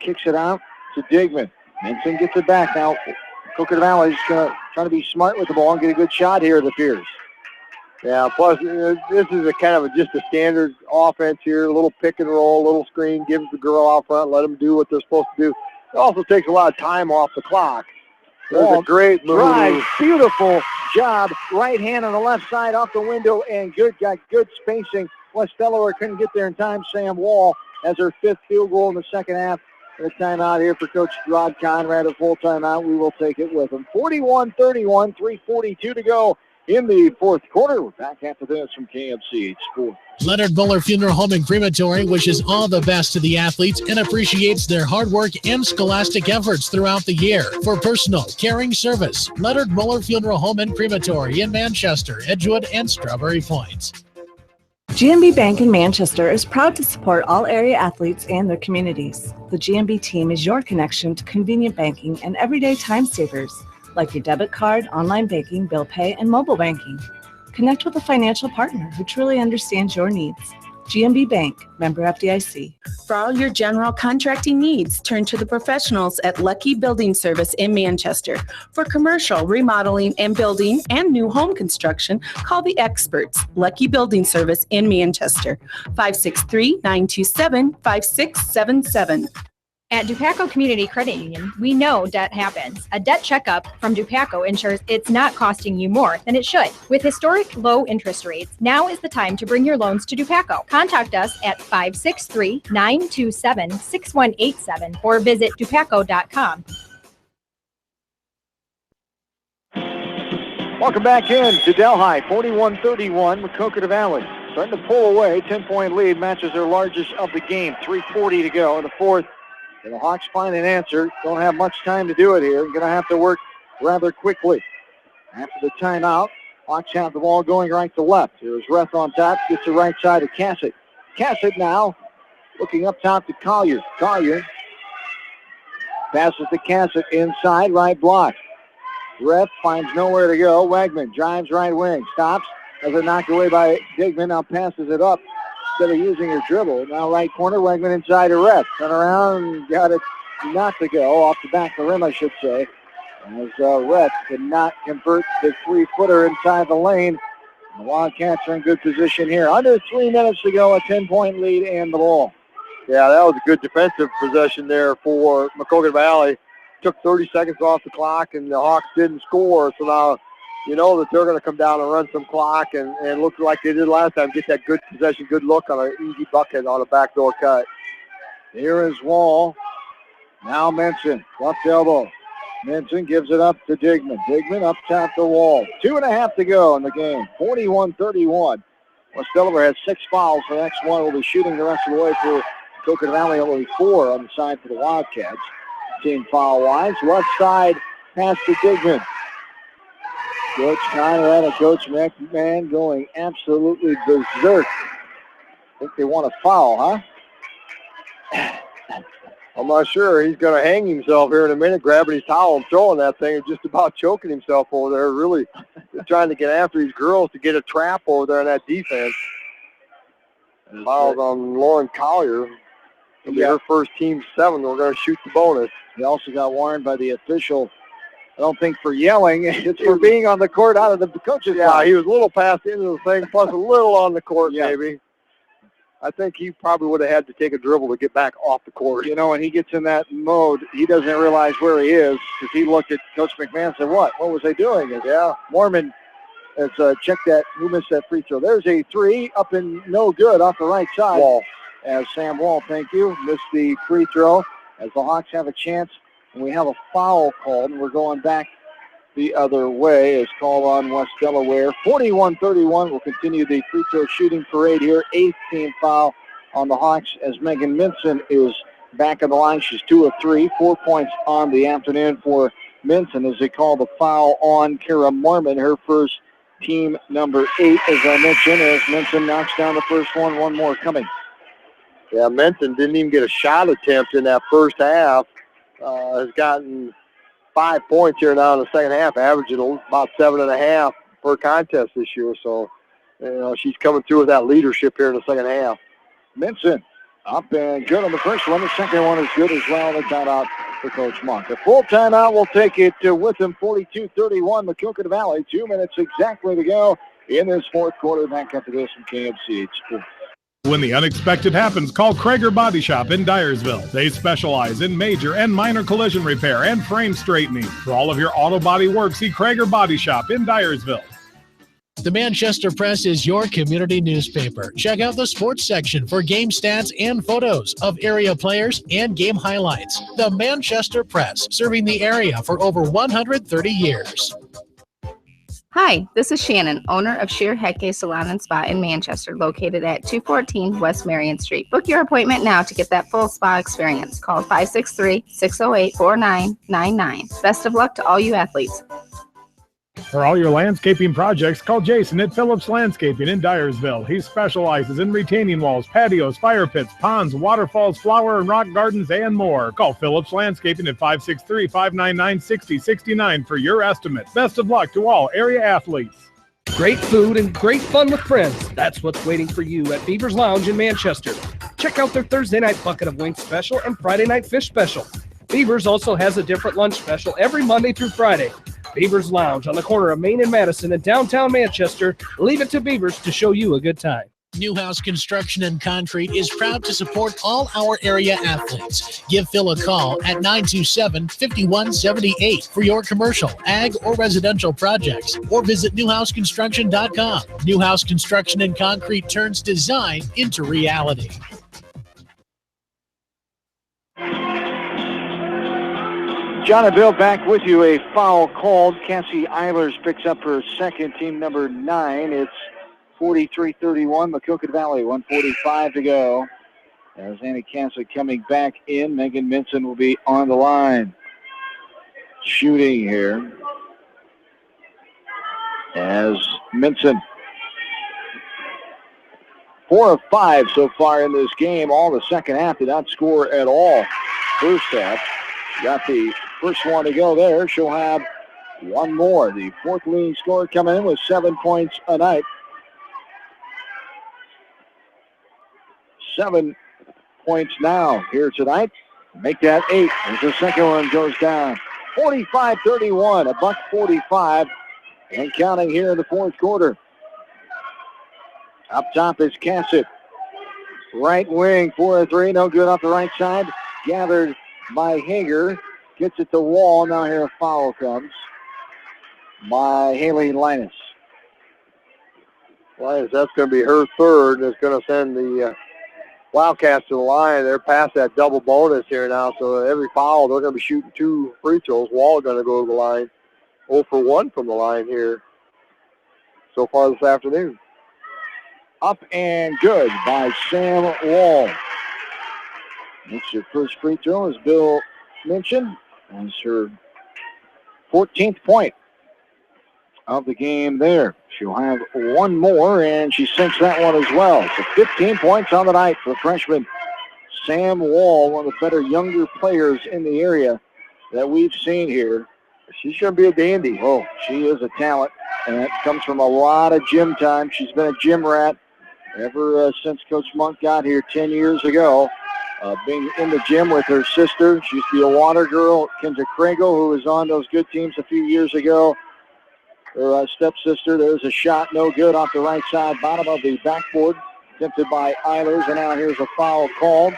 Speaker 1: kicks it out to Digman. Minson gets it back now. Maquoketa Valley's trying to be smart with the ball and get a good shot here, it appears.
Speaker 2: Yeah, plus this is just a standard offense here, a little pick and roll, a little screen, gives the girl out front, let them do what they're supposed to do. It also takes a lot of time off the clock. There's a great move.
Speaker 1: Drive, beautiful job. Right hand on the left side off the window and got good spacing. West Delaware couldn't get there in time. Sam Wall has her 5th field goal in the second half. And a timeout here for Coach Rod Conrad, a full timeout. We will take it with him. 41-31, 3:42 to go in the fourth quarter. We're back after this from KMCH Sports.
Speaker 12: Leonard Muller Funeral Home and Crematory wishes all the best to the athletes and appreciates their hard work and scholastic efforts throughout the year. For personal, caring service, Leonard Muller Funeral Home and Crematory in Manchester, Edgewood, and Strawberry Point.
Speaker 15: GMB Bank in Manchester is proud to support all area athletes and their communities. The GMB team is your connection to convenient banking and everyday time savers, like your debit card, online banking, bill pay, and mobile banking. Connect with a financial partner who truly understands your needs. GMB Bank, member FDIC.
Speaker 17: For all your general contracting needs, turn to the professionals at Lucky Building Service in Manchester. For commercial, remodeling, and building and new home construction, call the experts, Lucky Building Service in Manchester, 563-927-5677.
Speaker 21: At Dupaco Community Credit Union, we know debt happens. A debt checkup from Dupaco ensures it's not costing you more than it should. With historic low interest rates, now is the time to bring your loans to Dupaco. Contact us at 563-927-6187 or visit dupaco.com.
Speaker 1: Welcome back in to Delhi, 41-31, Maquoketa Valley. Starting to pull away, 10-point lead, matches their largest of the game, 3:40 to go in the fourth. And the Hawks find an answer. Don't have much time to do it here. Going to have to work rather quickly. After the timeout, Hawks have the ball going right to left. Here's Reth on top. Gets the right side to Cassett. Cassett now looking up top to Collier. Collier passes to Cassett inside right block. Reth finds nowhere to go. Wegman drives right wing. Stops. Has it knocked away by Digman. Now passes it up. Instead of using her dribble. Now right corner, Wegman inside to Reth. Turn around, got it not to go. Off the back of the rim, I should say. As Reth could not convert the 3-footer inside the lane. The Wildcats are in good position here. Under 3 minutes to go, a 10-point lead and the ball.
Speaker 2: Yeah, that was a good defensive possession there for Maquoketa Valley. Took 30 seconds off the clock, and the Hawks didn't score. So now you know that they're going to come down and run some clock and look like they did last time, get that good possession, good look on an easy bucket on a backdoor cut.
Speaker 1: Here is Wall. Now Minson, left elbow. Minson gives it up to Digman. Digman up top to Wall. 2.5 to go in the game, 41-31. West Delaware has 6 fouls. The next one will be shooting the rest of the way for Maquoketa Valley, only 4 on the side for the Wildcats. Team foul-wise, left side pass to Digman. Coach Conrad and Coach McMahon going absolutely berserk. I think they want a foul, huh?
Speaker 2: I'm not sure. He's going to hang himself here in a minute, grabbing his towel and throwing that thing and just about choking himself over there. Really trying to get after these girls to get a trap over there in that defense. And fouled on Lauren Collier. It'll be her first team 7. We're going to shoot the bonus.
Speaker 1: He also got warned by the official, I don't think for yelling, it's for being on the court out of the coach's line.
Speaker 2: He was a little past the end of the thing, plus a little on the court maybe. I think he probably would have had to take a dribble to get back off the court.
Speaker 1: You know, when he gets in that mode, he doesn't realize where he is because he looked at Coach McMahon and said, what was they doing? And Mormon has checked that, who missed that free throw. There's a 3 up and no good off the right side.
Speaker 2: Wall.
Speaker 1: As Sam Wall, thank you, missed the free throw. As the Hawks have a chance, and we have a foul called, and we're going back the other way as called on West Delaware. 41-31 will continue the free throw shooting parade here. 8th team foul on the Hawks as Megan Minson is back on the line. She's 2 of 3, 4 points on the afternoon for Minson as they call the foul on Kara Mormon, her first team number 8, as I mentioned, as Minson knocks down the first one more coming.
Speaker 2: Yeah, Menton didn't even get a shot attempt in that first half. Has gotten 5 points here now in the second half, averaging about 7.5 per contest this year. So, she's coming through with that leadership here in the second half.
Speaker 1: Minson up and good on the first one. The second one is good as well. The timeout for Coach Monk. The full timeout will take it with him, 42-31, Maquoketa Valley. 2 minutes exactly to go in this fourth quarter. Back after this from KMCH Sports.
Speaker 3: When the unexpected happens, call Krager Body Shop in Dyersville. They specialize in major and minor collision repair and frame straightening. For all of your auto body work, see Krager Body Shop in Dyersville.
Speaker 12: The Manchester Press is your community newspaper. Check out the sports section for game stats and photos of area players and game highlights. The Manchester Press, serving the area for over 130 years.
Speaker 4: Hi, this is Shannon, owner of Sheer Hecke Salon and Spa in Manchester, located at 214 West Marion Street. Book your appointment now to get that full spa experience. Call 563-608-4999. Best of luck to all you athletes.
Speaker 3: For all your landscaping projects, call Jason at Phillips Landscaping in Dyersville. He specializes in retaining walls, patios, fire pits, ponds, waterfalls, flower and rock gardens, and more. Call Phillips Landscaping at 563-599-6069 for your estimate. Best of luck to all area athletes.
Speaker 22: Great food and great fun with friends. That's what's waiting for you at Beaver's Lounge in Manchester. Check out their Thursday night bucket of wings special and Friday night fish special. Beaver's also has a different lunch special every Monday through Friday. Beaver's Lounge on the corner of Main and Madison in downtown Manchester. Leave it to Beaver's to show you a good time.
Speaker 12: Newhouse Construction and Concrete is proud to support all our area athletes. Give Phil a call at 927-5178 for your commercial, ag, or residential projects, or visit newhouseconstruction.com. Newhouse Construction and Concrete turns design into reality.
Speaker 1: John and Bill back with you. A foul called. Cassie Eilers picks up her second, team number 9. It's 43-31, Maquoketa Valley, 1:45 to go. As Annie Cassie coming back in, Megan Minson will be on the line. Shooting here. As Minson, 4 of 5 so far in this game. All the second half did not score at all. First half, got the first one to go there. She'll have one more. The fourth leading scorer coming in with 7 points a night. 7 points now here tonight. Make that 8 as the second one goes down. 45-31, $1:45 and counting here in the fourth quarter. Up top is Cassett. Right wing for a 3, no good off the right side. Gathered by Hager. Gets it to wall. Now here a foul comes by Haley Linus.
Speaker 2: Linus, that's going to be her third. It's going to send the Wildcats to the line. They're past that double bonus here now, so every foul, they're going to be shooting 2 free throws. Wall going to go to the line. 0 for 1 from the line here so far this afternoon.
Speaker 1: Up and good by Sam Wall. Makes her first free throw, as Bill mentioned. That's her 14th point of the game there. She'll have one more, and she sinks that one as well. So 15 points on the night for the freshman Sam Wall, one of the better younger players in the area that we've seen here.
Speaker 2: She's going to be a dandy.
Speaker 1: Oh, she is a talent, and it comes from a lot of gym time. She's been a gym rat ever since Coach Monk got here 10 years ago. Being in the gym with her sister. She used to be a water girl, Kendra Kregel, who was on those good teams a few years ago. Her stepsister, there's a shot, no good off the right side, bottom of the backboard, attempted by Eilers, and now here's a foul called.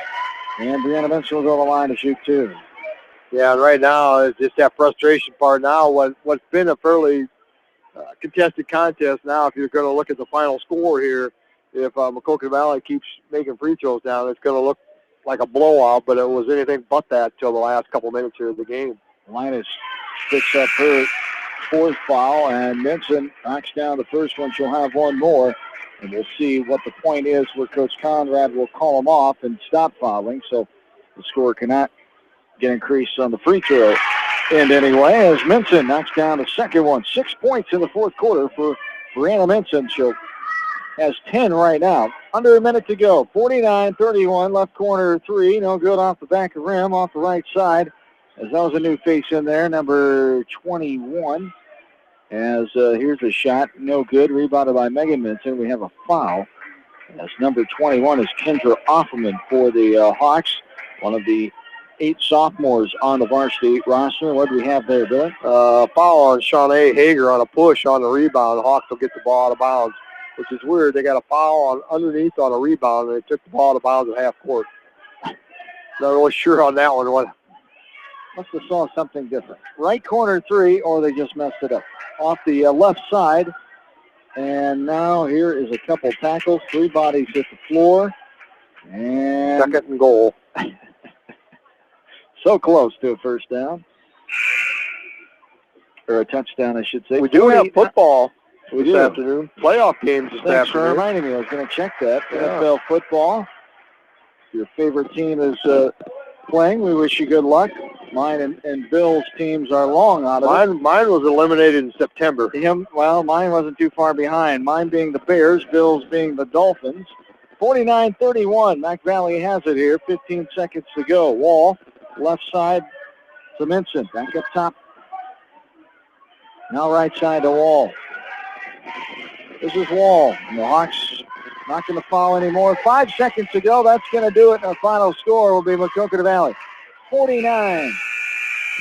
Speaker 1: And Brianna Minson will go to the line to shoot 2.
Speaker 2: Yeah, and right now it's just that frustration part now. What's been a fairly contested contest now, if you're going to look at the final score here, if Maquoketa Valley keeps making free throws down, it's going to look like a blowout, but it was anything but that till the last couple minutes here of the game.
Speaker 1: Linus picks up her 4th foul, and Minson knocks down the first one. She'll have one more, and we'll see what the point is where Coach Conrad will call them off and stop fouling, so the score cannot get increased on the free throw end anyway, as Minson knocks down the second one. 6 points in the fourth quarter for Brianna Minson. She'll has 10 right now. Under a minute to go. 49-31, left corner 3. No good off the back of the rim, off the right side. As that was a new face in there, number 21. As here's a shot, no good. Rebounded by Megan Minton. We have a foul. As number 21 is Kendra Offerman for the Hawks, one of the 8 sophomores on the varsity roster. What do we have there, Billy?
Speaker 2: Foul on Shawnee Hager on a push on the rebound. The Hawks will get the ball out of bounds, which is weird. They got a foul on underneath on a rebound, and they took the ball out of bounds at half court. Not really sure on that one. What?
Speaker 1: Must have saw something different. Right corner 3, or they just messed it up. Off the left side. And now here is a couple tackles. 3 bodies hit the floor. And
Speaker 2: second and goal.
Speaker 1: So close to a first down. Or a touchdown, I should say.
Speaker 2: We do have football this
Speaker 1: do.
Speaker 2: afternoon. Playoff games this
Speaker 1: Thanks for
Speaker 2: afternoon.
Speaker 1: reminding me. I was going to check that.
Speaker 2: Yeah.
Speaker 1: NFL football. If your favorite team is playing, we wish you good luck. Mine and Bill's teams are long out of it.
Speaker 2: Mine was eliminated in September.
Speaker 1: Well, mine wasn't too far behind. Mine being the Bears, Bill's being the Dolphins. 49-31. Mac Valley has it here. 15 seconds to go. Wall, left side to Minson. Back up top. Now right side to Wall. This is Wall. And the Hawks not going to foul anymore. 5 seconds to go. That's going to do it. And our final score will be Maquoketa Valley 49.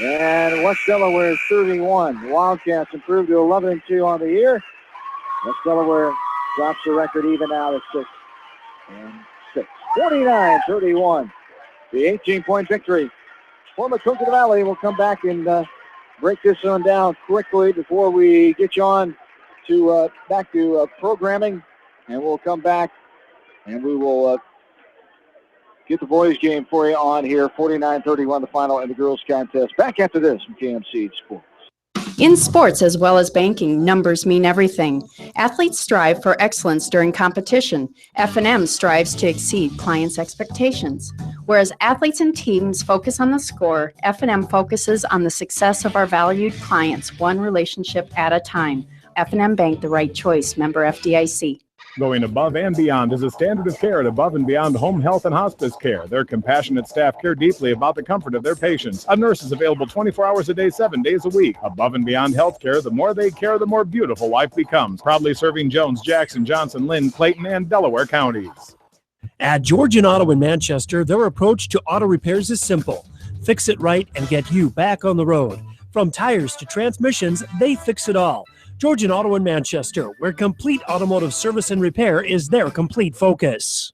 Speaker 1: And West Delaware 31. The Wildcats improved to 11-2 on the year. West Delaware drops the record even out at 6-6. 49-31. The 18-point victory for Maquoketa Valley. We'll come back and break this one down quickly before we get you on to back to programming. And we'll come back and we will get the boys game for you on here. 49-31 the final in the girls contest. Back after this from KMC Sports.
Speaker 5: In sports as well as banking, numbers mean everything. Athletes strive for excellence during competition. F&M strives to exceed clients' expectations. Whereas athletes and teams focus on the score, F&M focuses on the success of our valued clients, one relationship at a time. F&M Bank, the right choice. Member FDIC.
Speaker 3: Going above and beyond is a standard of care at Above and Beyond Home Health and Hospice Care. Their compassionate staff care deeply about the comfort of their patients. A nurse is available 24 hours a day, 7 days a week. Above and Beyond Healthcare, the more they care, the more beautiful life becomes. Proudly serving Jones, Jackson, Johnson, Lynn, Clayton, and Delaware counties.
Speaker 18: At Georgian Auto in Manchester, their approach to auto repairs is simple. Fix it right and get you back on the road. From tires to transmissions, they fix it all. Georgian Auto in Manchester, where complete automotive service and repair is their complete focus.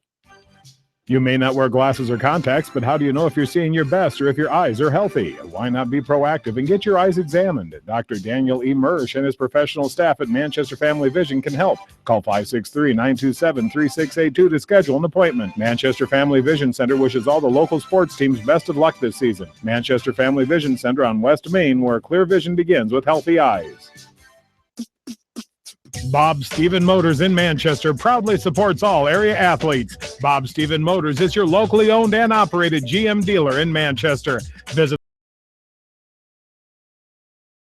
Speaker 3: You may not wear glasses or contacts, but how do you know if you're seeing your best or if your eyes are healthy? Why not be proactive and get your eyes examined? Dr. Daniel E. Mersch and his professional staff at Manchester Family Vision can help. Call 563-927-3682 to schedule an appointment. Manchester Family Vision Center wishes all the local sports teams best of luck this season. Manchester Family Vision Center on West Main, where clear vision begins with healthy eyes. Bob Stephen Motors in Manchester proudly supports all area athletes. Bob Stephen Motors is your locally owned and operated GM dealer in Manchester. Visit